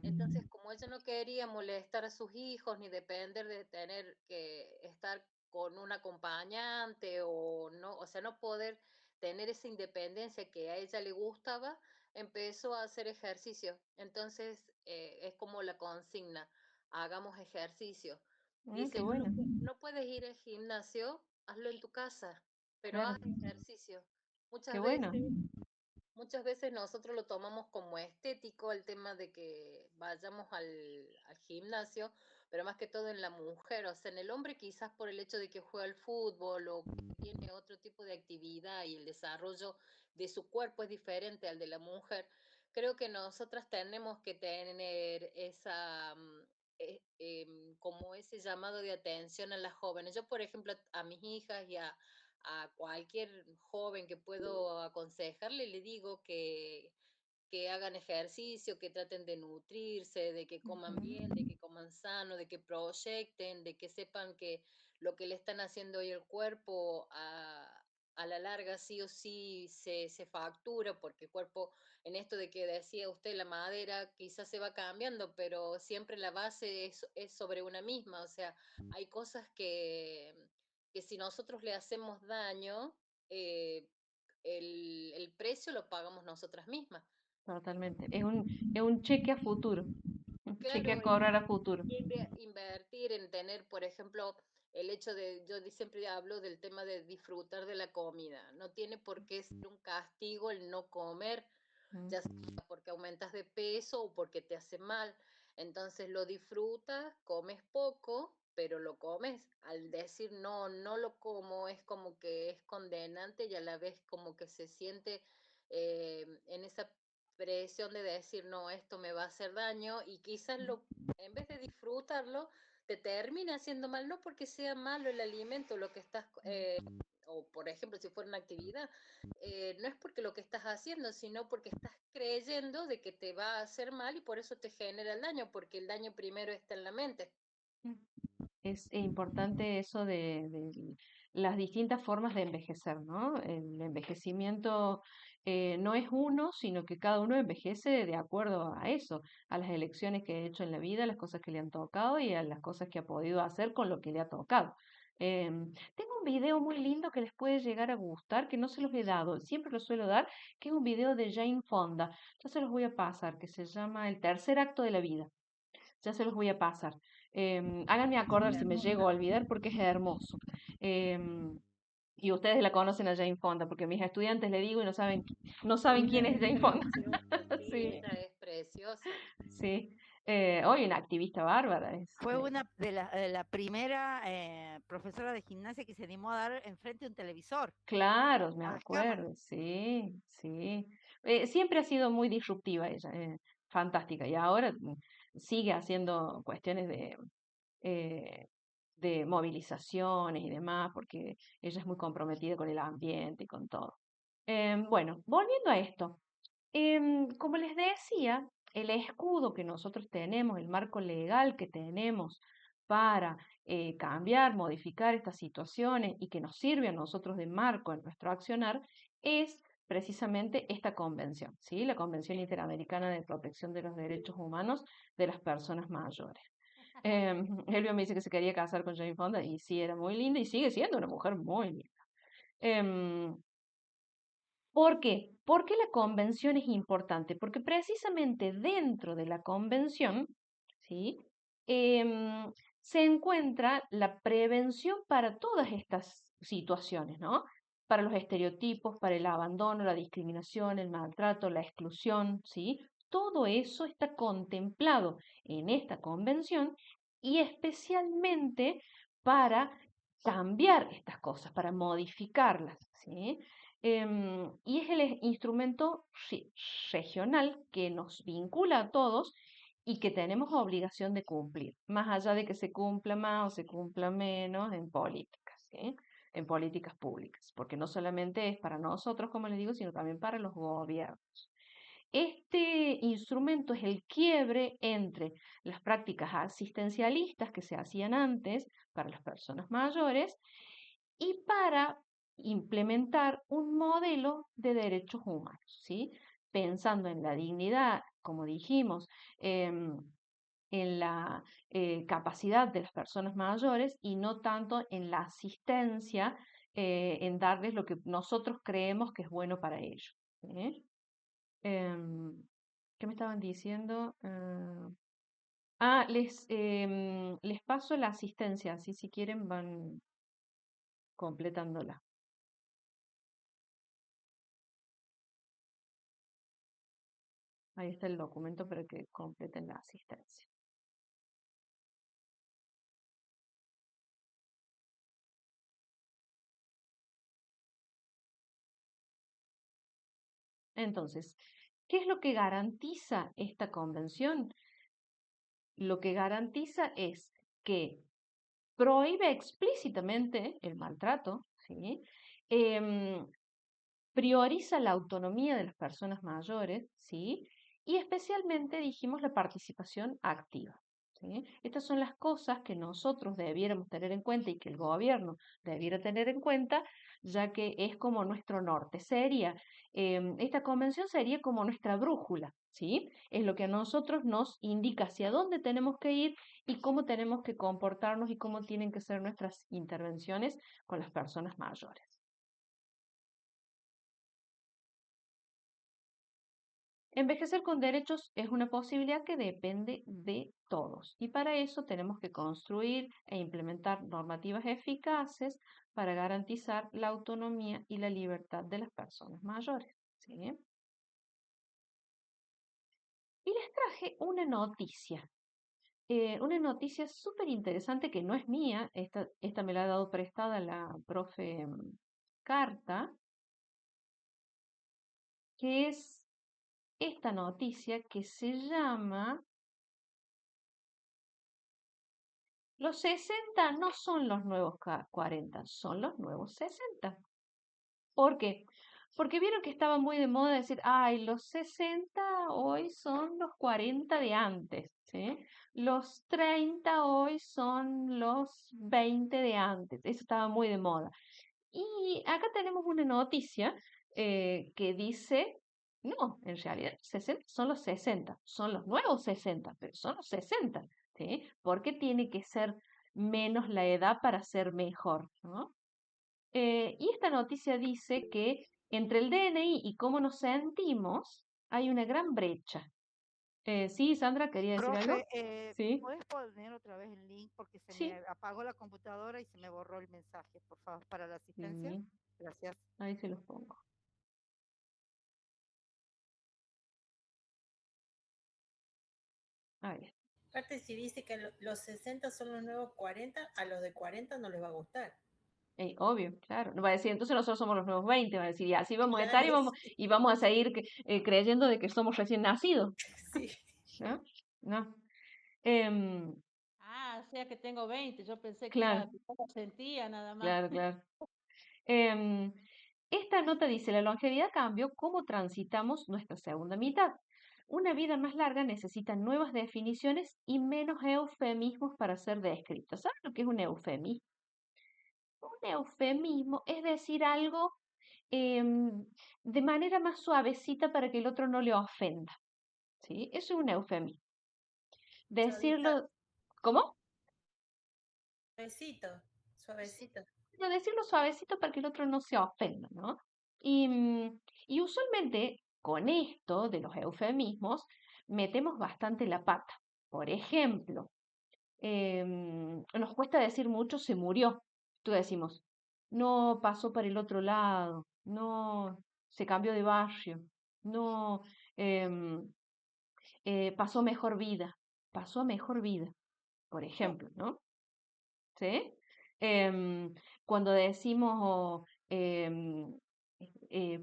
Entonces, Mm, como ella no quería molestar a sus hijos ni depender de tener que estar con un acompañante o no, o sea, no poder tener esa independencia que a ella le gustaba, empezó a hacer ejercicio. Entonces, es como la consigna, hagamos ejercicio. qué Dice, bueno, no puedes ir al gimnasio, hazlo en tu casa, pero claro, haz ejercicio. qué Muchas bueno. veces muchas veces nosotros lo tomamos como estético el tema de que vayamos al gimnasio, pero más que todo en la mujer, o sea, en el hombre quizás por el hecho de que juega al fútbol o tiene otro tipo de actividad y el desarrollo de su cuerpo es diferente al de la mujer. Creo que nosotras tenemos que tener esa, como ese llamado de atención a las jóvenes. Yo, por ejemplo, a mis hijas y a cualquier joven que puedo aconsejarle, le digo que hagan ejercicio, que traten de nutrirse, de que coman bien, de que coman sano, de que proyecten, de que sepan que lo que le están haciendo hoy el cuerpo a la larga sí o sí se factura, porque el cuerpo, en esto de que decía usted, la madera quizás se va cambiando, pero siempre la base es sobre una misma, o sea, hay cosas que si nosotros le hacemos daño, eh, el precio lo pagamos nosotras mismas. Totalmente. Es un cheque a futuro, un cheque a Claro, cobrar a futuro. invertir en tener, por ejemplo, el hecho de, siempre hablo del tema de disfrutar de la comida. No tiene por qué ser un castigo el no comer, Mm. ya sea porque aumentas de peso o porque te hace mal. Entonces lo disfrutas, comes poco, pero lo comes. Al decir no, no lo como, es como que es condenante y a la vez como que se siente en esa presión de decir no, esto me va a hacer daño y quizás en vez de disfrutarlo, te termina haciendo mal, no porque sea malo el alimento, lo que estás, o por ejemplo, si fuera una actividad, no es porque lo que estás haciendo, sino porque estás creyendo de que te va a hacer mal y por eso te genera el daño, porque el daño primero está en la mente. Es importante eso de las distintas formas de envejecer, ¿no? El envejecimiento no es uno, sino que cada uno envejece de acuerdo a eso, a las elecciones que ha hecho en la vida, a las cosas que le han tocado y a las cosas que ha podido hacer con lo que le ha tocado. Tengo un video muy lindo que les puede llegar a gustar, que no se los he dado, siempre lo suelo dar, que es un video de Jane Fonda. Ya se los voy a pasar, que se llama El tercer acto de la vida. Ya se los voy a pasar. Háganme acordar si me llego a olvidar porque es hermoso. Em, y ustedes la conocen a Jane Fonda, porque mis estudiantes le digo y no saben quién es Jane Fonda. Sí, Sí, ella es preciosa. sí. Hoy una activista bárbara. Fue una de la primera profesora de gimnasia que se animó a dar enfrente de un televisor, Claro, me a las cámaras. acuerdo, sí, sí. Siempre ha sido muy disruptiva ella, fantástica. Y ahora sigue haciendo cuestiones eh, de movilizaciones y demás, porque ella es muy comprometida con el ambiente y con todo. Bueno, volviendo a esto, como les decía, el escudo que nosotros tenemos, el marco legal que tenemos para cambiar, modificar estas situaciones y que nos sirve a nosotros de marco en nuestro accionar, es precisamente esta convención, ¿sí? La Convención Interamericana de Protección de los Derechos Humanos de las Personas Mayores. Elvio me dice que se quería casar con Jane Fonda y sí, era muy linda y sigue siendo una mujer muy linda. ¿Por qué? ¿Por qué la convención es importante? Porque precisamente dentro de la convención, ¿sí? Em, se encuentra la prevención para todas estas situaciones, ¿no? Para los estereotipos, para el abandono, la discriminación, el maltrato, la exclusión, ¿sí? Todo eso está contemplado en esta convención y especialmente para cambiar estas cosas, para modificarlas, ¿sí? Y es el instrumento regional que nos vincula a todos y que tenemos obligación de cumplir, más allá de que se cumpla más o se cumpla menos en políticas, ¿sí? En políticas públicas, porque no solamente es para nosotros, como les digo, sino también para los gobiernos. Este instrumento es el quiebre entre las prácticas asistencialistas que se hacían antes para las personas mayores y para implementar un modelo de derechos humanos, ¿sí? Pensando en la dignidad, como dijimos, en la capacidad de las personas mayores y no tanto en la asistencia, en darles lo que nosotros creemos que es bueno para ellos. ¿Sí? ¿Qué me estaban diciendo? Les paso la asistencia, así si quieren van completándola. Ahí está el documento para que completen la asistencia. Entonces, ¿qué es lo que garantiza esta convención? Lo que garantiza es que prohíbe explícitamente el maltrato, ¿sí? Em, prioriza la autonomía de las personas mayores, ¿sí? Y especialmente dijimos la participación activa, ¿sí? Estas son las cosas que nosotros debiéramos tener en cuenta y que el gobierno debiera tener en cuenta, ya que es como nuestro norte. Esta convención sería como nuestra brújula, ¿sí? Es lo que a nosotros nos indica hacia dónde tenemos que ir y cómo tenemos que comportarnos y cómo tienen que ser nuestras intervenciones con las personas mayores. Envejecer con derechos es una posibilidad que depende de todos y para eso tenemos que construir e implementar normativas eficaces para garantizar la autonomía y la libertad de las personas mayores, ¿sí? Y les traje una noticia súper interesante que no es mía, esta me la ha dado prestada la profe Carta, que es esta noticia que se llama Los 60 no son los nuevos 40, son los nuevos 60. ¿Por qué? Porque vieron que estaba muy de moda decir, ay, los 60 hoy son los 40 de antes, ¿sí? Los 30 hoy son los 20 de antes. Eso estaba muy de moda. Y acá tenemos una noticia que dice, no, en realidad 60 son los 60, son los nuevos 60, pero son los 60, ¿sí? ¿Por qué tiene que ser menos la edad para ser mejor, ¿no? Y esta noticia dice que entre el DNI y cómo nos sentimos hay una gran brecha. Sí, Sandra, ¿quería decir algo? Profe, Sí, ¿puedes poner otra vez el link? Porque se me sí, apagó la computadora y se me borró el mensaje, por favor, para la asistencia. sí, Gracias. ahí se los pongo. Ahí. Aparte, si dice que los 60 son los nuevos 40, a los de 40 no les va a gustar. Obvio, claro. No va a decir, entonces nosotros somos los nuevos 20, va a decir, y así vamos a estar Claro, y vamos a seguir creyendo de que somos recién nacidos, sí. ¿no? No. Em, Ah, o sea que tengo 20. Yo pensé que claro, era, yo lo sentía nada más. claro, claro. Em, esta nota dice, la longevidad cambió cómo transitamos nuestra segunda mitad. Una vida más larga necesita nuevas definiciones y menos eufemismos para ser descrita. ¿Saben lo que es un eufemismo? Un eufemismo es decir algo de manera más suavecita para que el otro no le ofenda, ¿sí? Eso es un eufemismo. Suavita, Decirlo, ¿cómo? suavecito, suavecito. No, decirlo suavecito para que el otro no se ofenda, ¿no? Y usualmente con esto de los eufemismos metemos bastante la pata. Por ejemplo, nos cuesta decir mucho se murió. Tú decimos, no pasó para el otro lado, no se cambió de barrio, no em, pasó a mejor vida, por ejemplo, ¿no? ¿Sí? Em, cuando decimos,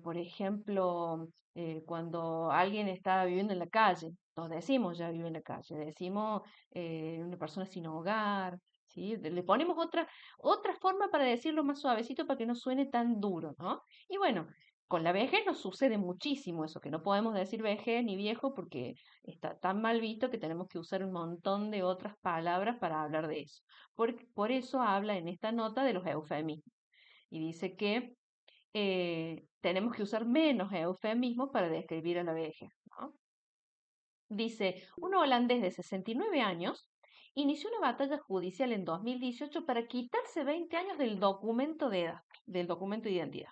por ejemplo, cuando alguien está viviendo en la calle, nos decimos ya vive en la calle, decimos una persona sin hogar, ¿sí? Le ponemos otra forma para decirlo más suavecito para que no suene tan duro, ¿no? Y bueno, con la vejez nos sucede muchísimo eso, que no podemos decir vejez ni viejo porque está tan mal visto que tenemos que usar un montón de otras palabras para hablar de eso. Por eso habla en esta nota de los eufemismos y dice que tenemos que usar menos eufemismos para describir a la vejez, ¿no? Dice, un holandés de 69 años inició una batalla judicial en 2018 para quitarse 20 años del documento de edad, del documento de identidad,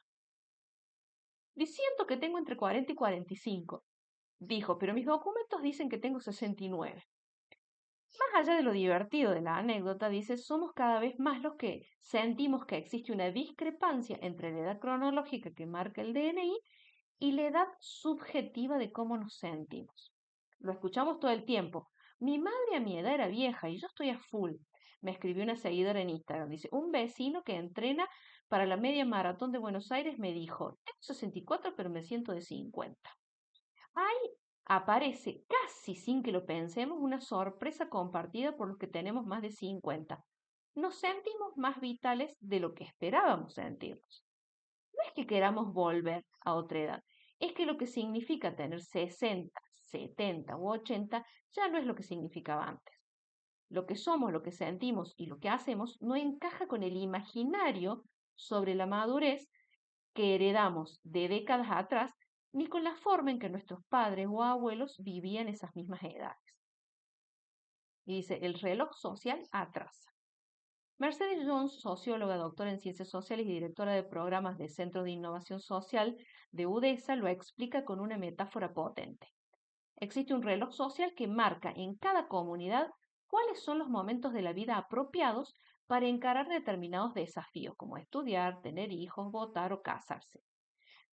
diciendo que tengo entre 40 y 45. Dijo, pero mis documentos dicen que tengo 69. Más allá de lo divertido de la anécdota, dice, somos cada vez más los que sentimos que existe una discrepancia entre la edad cronológica que marca el DNI y la edad subjetiva de cómo nos sentimos. Lo escuchamos todo el tiempo. Mi madre a mi edad era vieja y yo estoy a full. Me escribió una seguidora en Instagram. Dice, un vecino que entrena para la media maratón de Buenos Aires me dijo, tengo 64 pero me siento de 50. Ahí aparece, casi sin que lo pensemos, una sorpresa compartida por los que tenemos más de 50. Nos sentimos más vitales de lo que esperábamos sentirnos. No es que queramos volver a otra edad, es que lo que significa tener 60, 70 u 80 ya no es lo que significaba antes. Lo que somos, lo que sentimos y lo que hacemos no encaja con el imaginario sobre la madurez que heredamos de décadas atrás, ni con la forma en que nuestros padres o abuelos vivían esas mismas edades. Y dice, el reloj social atrasa. Mercedes Jones, socióloga, doctora en ciencias sociales y directora de programas de Centros de Innovación Social de UDESA, lo explica con una metáfora potente. Existe un reloj social que marca en cada comunidad cuáles son los momentos de la vida apropiados para encarar determinados desafíos, como estudiar, tener hijos, votar o casarse.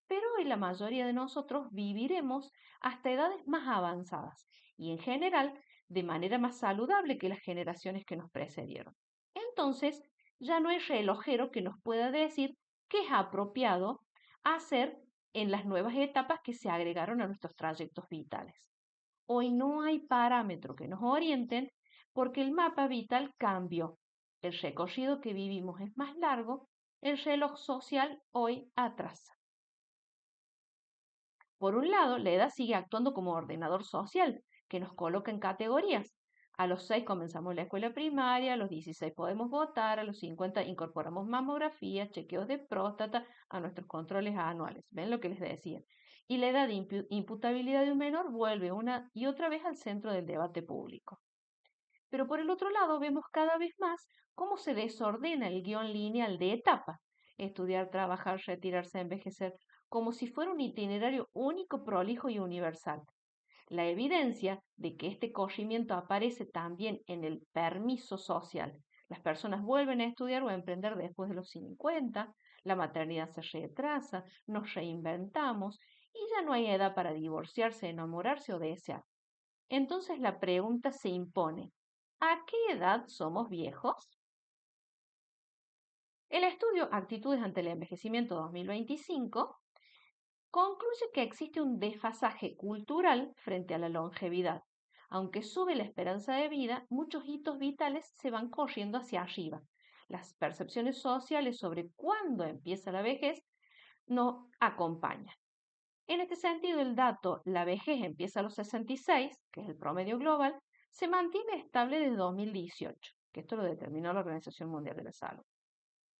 Pero hoy la mayoría de nosotros viviremos hasta edades más avanzadas y en general de manera más saludable que las generaciones que nos precedieron. Entonces, ya no hay relojero que nos pueda decir qué es apropiado hacer en las nuevas etapas que se agregaron a nuestros trayectos vitales. Hoy no hay parámetro que nos orienten porque el mapa vital cambió. El recorrido que vivimos es más largo, el reloj social hoy atrasa. Por un lado, la edad sigue actuando como ordenador social, que nos coloca en categorías. A los 6 comenzamos la escuela primaria, a los 16 podemos votar, a los 50 incorporamos mamografía, chequeos de próstata a nuestros controles anuales. ¿Ven lo que les decía? Y la edad de imputabilidad de un menor vuelve una y otra vez al centro del debate público. Pero por el otro lado, vemos cada vez más cómo se desordena el guión lineal de etapa. Estudiar, trabajar, retirarse, envejecer, como si fuera un itinerario único, prolijo y universal. La evidencia de que este corrimiento aparece también en el permiso social. Las personas vuelven a estudiar o a emprender después de los 50, la maternidad se retrasa, nos reinventamos y ya no hay edad para divorciarse, enamorarse o desear. Entonces la pregunta se impone, ¿a qué edad somos viejos? El estudio Actitudes ante el Envejecimiento 2025 concluye que existe un desfasaje cultural frente a la longevidad. Aunque sube la esperanza de vida, muchos hitos vitales se van corriendo hacia arriba. Las percepciones sociales sobre cuándo empieza la vejez no acompañan. En este sentido, el dato la vejez empieza a los 66, que es el promedio global, se mantiene estable desde 2018, que esto lo determinó la Organización Mundial de la Salud.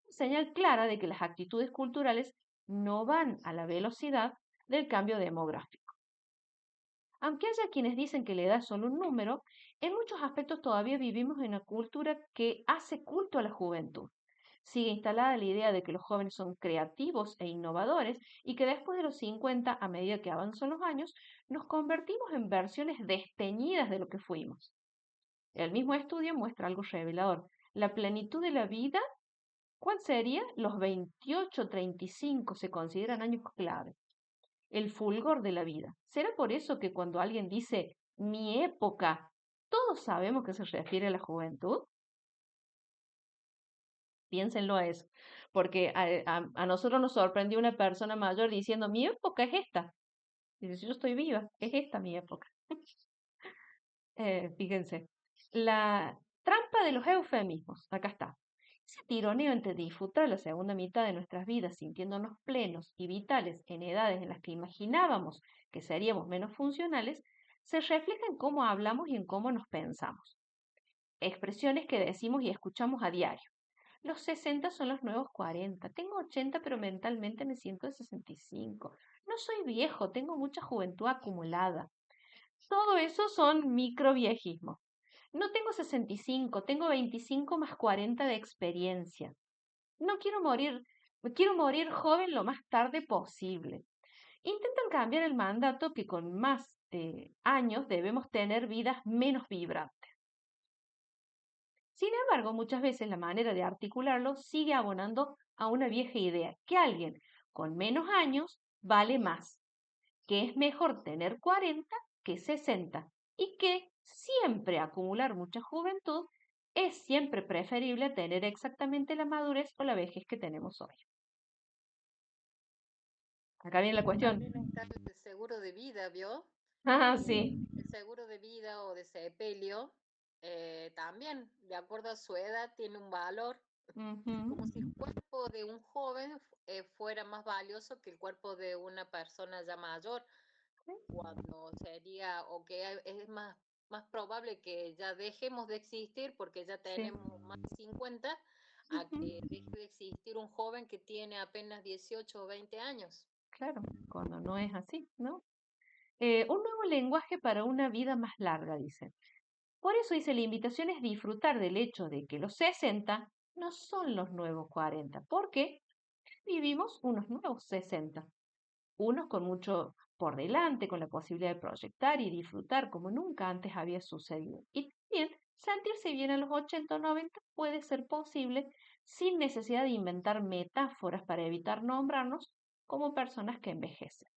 Señal clara de que las actitudes culturales no van a la velocidad del cambio demográfico. Aunque haya quienes dicen que la edad es solo un número, en muchos aspectos todavía vivimos en una cultura que hace culto a la juventud. Sigue instalada la idea de que los jóvenes son creativos e innovadores y que después de los 50, a medida que avanzan los años, nos convertimos en versiones desteñidas de lo que fuimos. El mismo estudio muestra algo revelador. La plenitud de la vida, ¿cuál sería? Los 28-35 se consideran años clave. El fulgor de la vida. ¿Será por eso que cuando alguien dice mi época, todos sabemos que se refiere a la juventud? Piénsenlo a eso, porque a nosotros nos sorprendió una persona mayor diciendo mi época es esta. Dice, yo estoy viva, es esta mi época. Fíjense, la trampa de los eufemismos, acá está. Ese tironeo entre disfrutar la segunda mitad de nuestras vidas sintiéndonos plenos y vitales en edades en las que imaginábamos que seríamos menos funcionales, se refleja en cómo hablamos y en cómo nos pensamos. Expresiones que decimos y escuchamos a diario. Los 60 son los nuevos 40. Tengo 80, pero mentalmente me siento de 65. No soy viejo, tengo mucha juventud acumulada. Todo eso son microviejismos. No tengo 65, tengo 25 más 40 de experiencia. No quiero morir joven lo más tarde posible. Intentan cambiar el mandato que con más años debemos tener vidas menos vibrantes. Sin embargo, muchas veces la manera de articularlo sigue abonando a una vieja idea, que alguien con menos años vale más, que es mejor tener 40 que 60, y que siempre acumular mucha juventud es siempre preferible a tener exactamente la madurez o la vejez que tenemos hoy. Acá viene la cuestión. También está el seguro de vida, ¿vio? Ah, sí. El seguro de vida o de sepelio también, de acuerdo a su edad, tiene un valor, como si el cuerpo de un joven fuera más valioso que el cuerpo de una persona ya mayor, cuando sería, o que es más probable que ya dejemos de existir porque ya Sí. tenemos más de 50, a que deje de existir un joven que tiene apenas 18 o 20 años. Claro, cuando no es así, ¿no? Un nuevo lenguaje para una vida más larga, dicen. Por eso dice, la invitación es disfrutar del hecho de que los 60 no son los nuevos 40, porque vivimos unos nuevos 60, unos con mucho por delante, con la posibilidad de proyectar y disfrutar como nunca antes había sucedido. Y también sentirse bien a los 80 o 90 puede ser posible sin necesidad de inventar metáforas para evitar nombrarnos como personas que envejecen.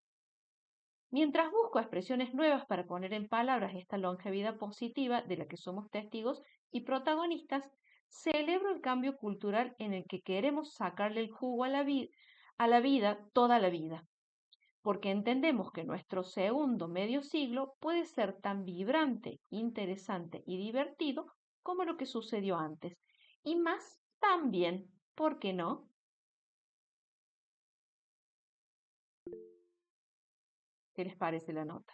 Mientras busco expresiones nuevas para poner en palabras esta longevidad positiva de la que somos testigos y protagonistas, celebro el cambio cultural en el que queremos sacarle el jugo a la vida toda la vida, porque entendemos que nuestro segundo medio siglo puede ser tan vibrante, interesante y divertido como lo que sucedió antes, y más también, ¿por qué no? ¿Qué les parece la nota?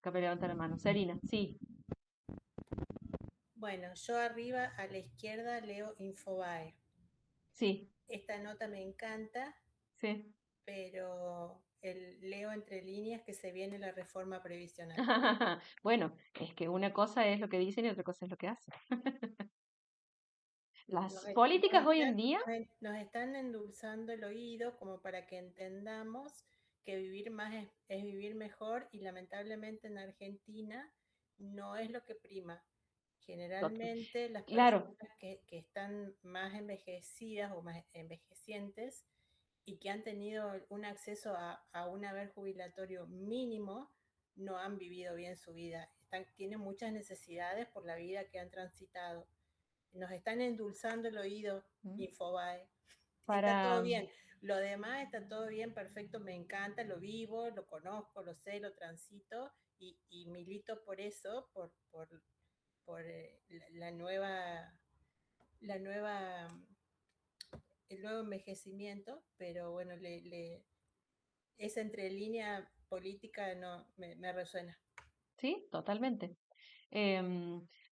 Acá me levanta la mano. Sarina, sí, Bueno, yo arriba a la izquierda leo Infobae. sí, Esta nota me encanta, sí. pero leo entre líneas que se viene la reforma previsional. Bueno, es que una cosa es lo que dicen y otra cosa es lo que hacen. Las políticas hoy en día, nos están endulzando el oído como para que entendamos que vivir más es vivir mejor, y lamentablemente en Argentina no es lo que prima. Generalmente las claro, personas que están más envejecidas o más envejecientes y que han tenido un acceso a un haber jubilatorio mínimo, no han vivido bien su vida. Tienen muchas necesidades por la vida que han transitado. Nos están endulzando el oído, Infobae. Está todo para, bien. Lo demás está todo bien, perfecto, me encanta, lo vivo, lo conozco, lo sé, lo transito y milito por eso, por la nueva, el nuevo envejecimiento, pero bueno, esa entrelínea política no me resuena. sí, totalmente.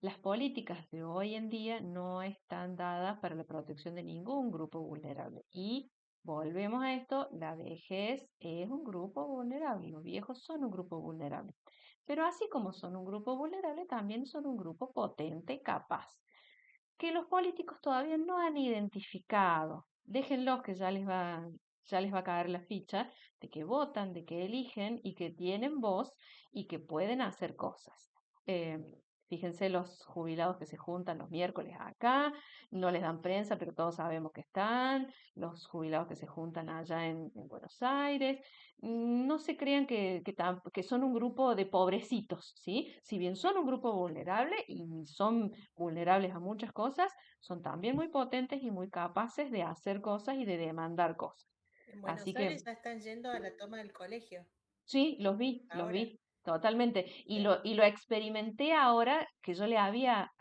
Las políticas de hoy en día no están dadas para la protección de ningún grupo vulnerable. Y volvemos a esto, la vejez es un grupo vulnerable, los viejos son un grupo vulnerable. Pero así como son un grupo vulnerable, también son un grupo potente, capaz, que los políticos todavía no han identificado. Déjenlos que ya les va a caer la ficha de que votan, de que eligen y que tienen voz y que pueden hacer cosas. Eh, Fíjense los jubilados que se juntan los miércoles acá, no les dan prensa, pero todos sabemos que están, los jubilados que se juntan allá en Buenos Aires. No se crean que son un grupo de pobrecitos, ¿sí? Si bien son un grupo vulnerable y son vulnerables a muchas cosas, son también muy potentes y muy capaces de hacer cosas y de demandar cosas. En Así Buenos que Aires ya están yendo a la toma del colegio. sí, Ahora. totalmente. Sí. Y lo experimenté ahora que yo les había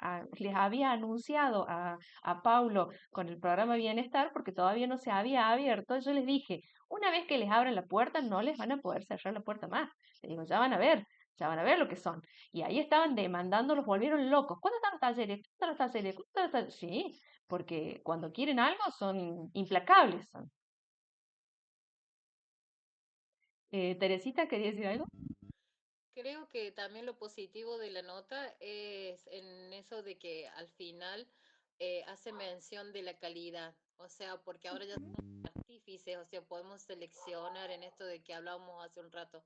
anunciado a Paulo con el programa Bienestar, porque todavía no se había abierto. Yo les dije, una vez que les abran la puerta, no les van a poder cerrar la puerta más. Les digo, ya van a ver lo que son. Y ahí estaban demandando, los volvieron locos. ¿Cuándo están los talleres? ¿Cuándo están los talleres? ¿Cuándo están los talleres? Sí, porque cuando quieren algo son implacables. Teresita, ¿quería decir algo? Creo que también lo positivo de la nota es en eso de que al final hace mención de la calidad, o sea, porque ahora ya somos artífices, o sea, podemos seleccionar en esto de que hablábamos hace un rato,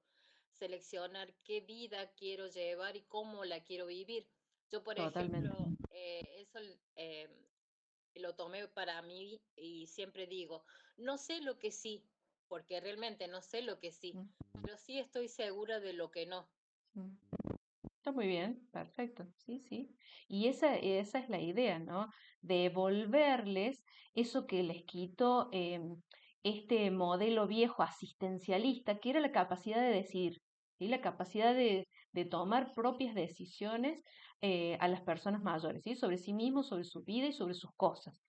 seleccionar qué vida quiero llevar y cómo la quiero vivir. Yo, por Totalmente. ejemplo, eso lo tomé para mí y siempre digo, no sé lo que sí, porque realmente no sé lo que sí, Mm, pero sí estoy segura de lo que no. mm. Está muy bien, perfecto, sí, sí. Y esa es la idea, ¿no? Devolverles eso que les quitó este modelo viejo asistencialista, que era la capacidad de decidir, ¿sí? La capacidad de tomar propias decisiones a las personas mayores, ¿sí? Sobre sí mismos, sobre su vida y sobre sus cosas.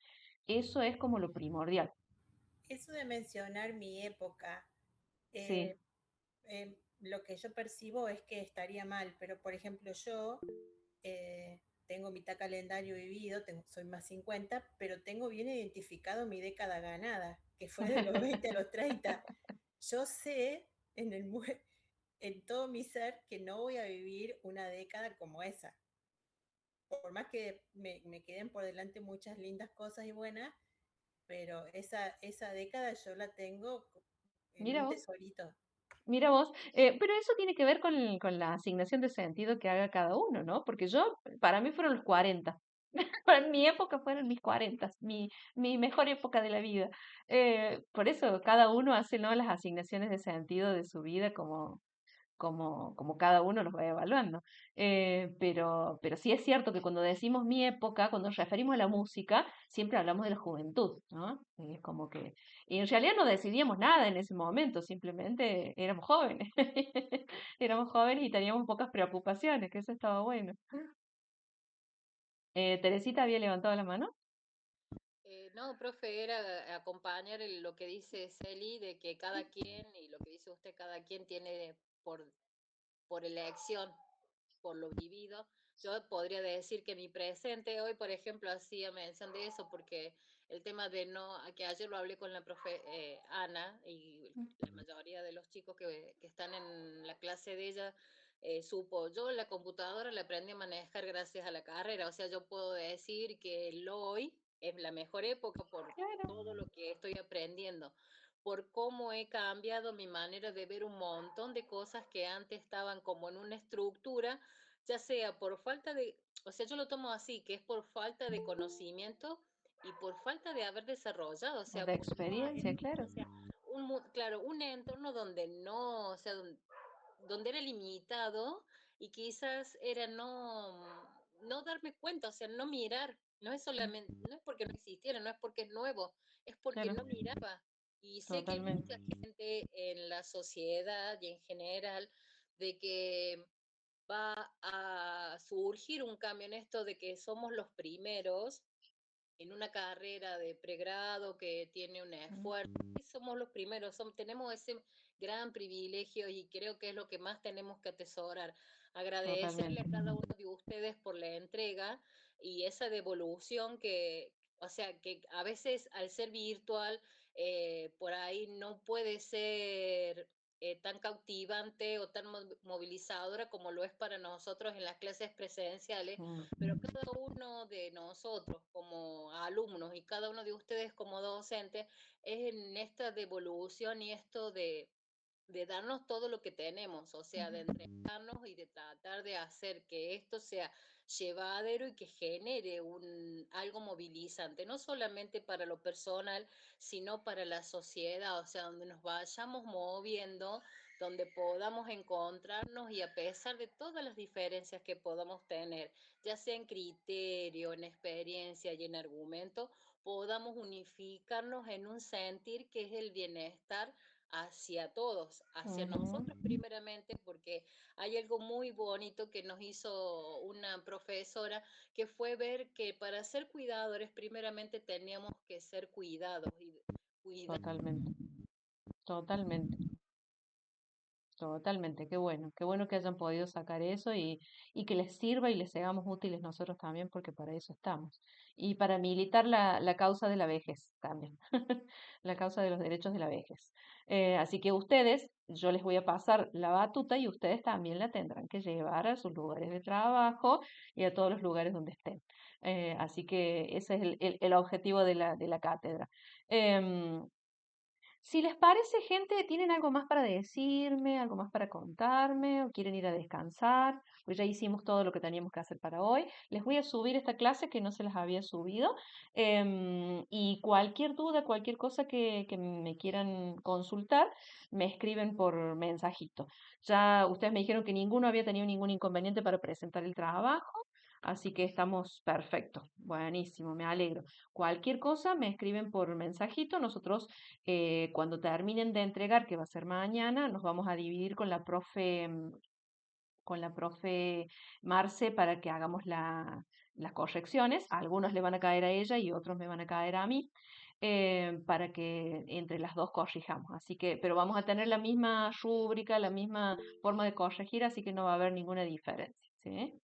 Eso es como lo primordial, Eso de mencionar mi época, sí. eh, lo que yo percibo es que estaría mal, pero por ejemplo yo tengo mitad calendario vivido, soy más 50, pero tengo bien identificado mi década ganada, que fue de los 20 a los 30. Yo sé en, en todo mi ser que no voy a vivir una década como esa. Por más que me queden por delante muchas lindas cosas y buenas, pero esa década yo la tengo en Mira un vos. tesorito. Mira vos, pero eso tiene que ver con la asignación de sentido que haga cada uno, ¿no? Porque para mí fueron los 40. Para mi época fueron mis 40, mi mejor época de la vida. Por eso cada uno hace, ¿no? Las asignaciones de sentido de su vida como cada uno los va evaluando. Pero sí es cierto que cuando decimos mi época, cuando nos referimos a la música, siempre hablamos de la juventud, ¿no? Es como que, y en realidad no decidíamos nada en ese momento, simplemente éramos jóvenes. Éramos jóvenes y teníamos pocas preocupaciones, que eso estaba bueno. Teresita había levantado la mano. No, profe, era acompañar lo que dice Celi, de que cada quien, y lo que dice usted, cada quien tiene por elección, por lo vivido. Yo podría decir que mi presente hoy, por ejemplo, hacía mención de eso, porque el tema de no, que ayer lo hablé con la profe Ana, y la mayoría de los chicos que están en la clase de ella, supo, yo la computadora la aprendí a manejar gracias a la carrera, o sea, yo puedo decir que el hoy es la mejor época por Claro. todo lo que estoy aprendiendo, por cómo he cambiado mi manera de ver un montón de cosas que antes estaban como en una estructura, ya sea por falta de, o sea, yo lo tomo así, que es por falta de conocimiento y por falta de haber desarrollado, o O sea, de por no haber, experiencia, claro. o sea, claro, un entorno donde no, o sea, donde era limitado y quizás era no darme cuenta, o sea, no mirar, no es solamente, no es porque no existiera, no es porque es nuevo, es porque Claro, no miraba. Y sé que hay totalmente. mucha gente en la sociedad y en general de que va a surgir un cambio en esto de que somos los primeros en una carrera de pregrado que tiene un esfuerzo. Somos los primeros, tenemos ese gran privilegio y creo que es lo que más tenemos que atesorar. Agradecerle Totalmente. a cada uno de ustedes por la entrega y esa devolución que, o sea, que a veces al ser virtual, por ahí no puede ser tan cautivante o tan movilizadora como lo es para nosotros en las clases presenciales, Mm, pero cada uno de nosotros como alumnos y cada uno de ustedes como docentes es en esta devolución y esto de darnos todo lo que tenemos, o sea, de entregarnos y de tratar de hacer que esto sea llevadero y que genere algo movilizante, no solamente para lo personal, sino para la sociedad, o sea, donde nos vayamos moviendo, donde podamos encontrarnos y a pesar de todas las diferencias que podamos tener, ya sea en criterio, en experiencia y en argumento, podamos unificarnos en un sentir que es el bienestar hacia todos, hacia ujú, nosotros primeramente, porque hay algo muy bonito que nos hizo una profesora, que fue ver que para ser cuidadores primeramente teníamos que ser cuidados y cuidar. totalmente. Totalmente. Totalmente, qué bueno que hayan podido sacar eso y que les sirva y les seamos útiles nosotros también, porque para eso estamos. Y para militar la causa de la vejez también, la causa de los derechos de la vejez. Así que ustedes, yo les voy a pasar la batuta y ustedes también la tendrán que llevar a sus lugares de trabajo y a todos los lugares donde estén. Así que ese es el objetivo de la cátedra. Em, Si les parece, gente, ¿tienen algo más para decirme, algo más para contarme o quieren ir a descansar? Pues ya hicimos todo lo que teníamos que hacer para hoy. Les voy a subir esta clase que no se las había subido. Y cualquier duda, cualquier cosa que me quieran consultar, me escriben por mensajito. Ya ustedes me dijeron que ninguno había tenido ningún inconveniente para presentar el trabajo, así que estamos perfectos. Buenísimo, me alegro. Cualquier cosa me escriben por mensajito. Nosotros cuando terminen de entregar, que va a ser mañana, nos vamos a dividir con la profe Marce para que hagamos las correcciones. Algunos le van a caer a ella y otros me van a caer a mí, para que entre las dos corrijamos. Así que, pero vamos a tener la misma rúbrica, la misma forma de corregir, así que no va a haber ninguna diferencia, ¿sí?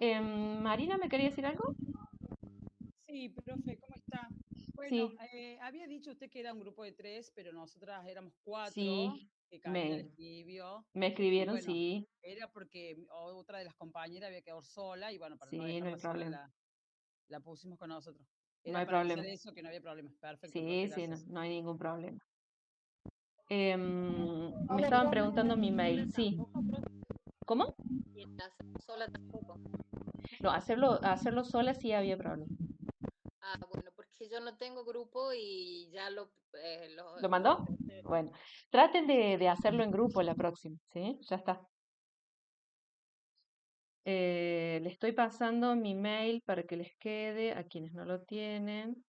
Marina, ¿me quería decir algo? Sí, profe, ¿cómo está? Bueno, Sí, había dicho usted que era un grupo de 3, pero nosotras éramos 4, sí, que Camila le me, escribió, me y escribieron, bueno, sí, era porque otra de las compañeras había quedado sola, y bueno, para no sí, no hay dejarla sola, problema, la pusimos con nosotros. no Era hay para avisar problema. eso, que no había problema. Perfecto, profe, Sí, sí, no, gracias. no hay ningún problema. Me Hola, estaban Diana. preguntando mi mail, sí. Tampoco, profe, ¿Cómo? y en la sola tampoco. No, hacerlo sola sí había problema. Ah, bueno, porque yo no tengo grupo y ya ¿Lo lo mandó? empecé. Bueno, traten de hacerlo en grupo la próxima, ¿sí? Ya está. Le estoy pasando mi mail para que les quede a quienes no lo tienen,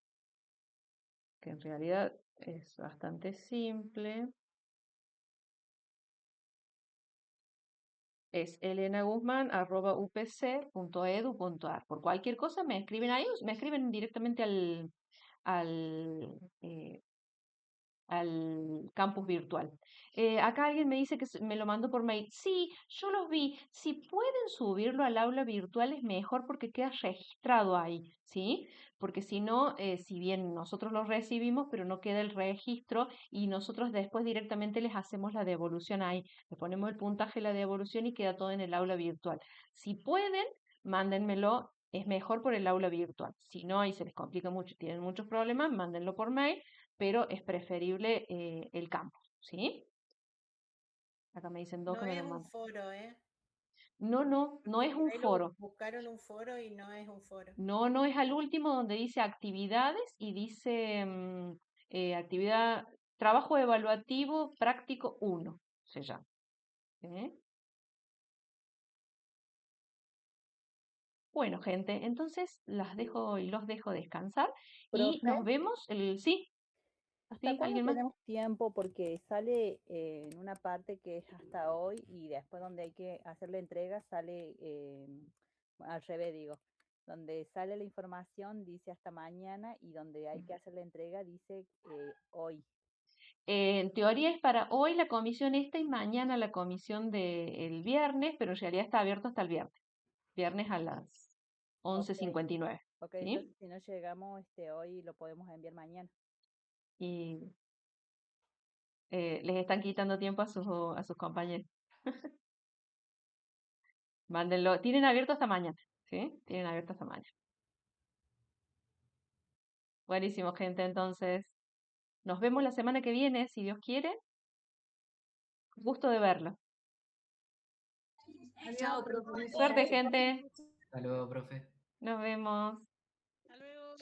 que en realidad es bastante simple. Es elenaguzman@upc.edu.ar. Por cualquier cosa me escriben ahí, me escriben directamente al, eh, al campus virtual. Acá alguien me dice que me lo mandó por mail. Sí, yo los vi. Si pueden subirlo al aula virtual es mejor porque queda registrado ahí, ¿sí? Porque si no, si bien nosotros lo recibimos, pero no queda el registro y nosotros después directamente les hacemos la devolución ahí. Le ponemos el puntaje de la devolución y queda todo en el aula virtual. Si pueden, mándenmelo. Es mejor por el aula virtual. Si no, ahí se les complica mucho, tienen muchos problemas, mándenlo por mail, pero es preferible el campus, ¿sí? Acá me dicen dos No que me es lo un mandan. foro, ¿eh? No, no, no Porque es por un ahí lo foro. buscaron un foro y no es un foro. No, no es al último donde dice actividades y dice actividad, trabajo evaluativo práctico 1, se llama. ¿Eh? Bueno, gente, entonces las dejo y los dejo descansar y Profe, nos vemos el... Sí, ¿hasta sí, cuándo ¿alguien más? tenemos tiempo? Porque sale en una parte que es hasta hoy y después donde hay que hacer la entrega sale al revés, digo. Donde sale la información dice hasta mañana y donde hay que hacer la entrega dice hoy. En teoría es para hoy la comisión esta y mañana la comisión del viernes, pero en realidad está abierto hasta el viernes. Viernes a las Ok, 11:59, ok, ¿sí? entonces si no llegamos hoy lo podemos enviar mañana. Y les están quitando tiempo a sus compañeros. Mándenlo. Tienen abierto hasta mañana, ¿sí? Tienen abierto hasta mañana. Buenísimo, gente. Entonces, nos vemos la semana que viene, si Dios quiere. Gusto de verlo. Chao, Adiós, profe. Suerte, profe. gente. Hasta luego, profe. Nos vemos. Hasta luego.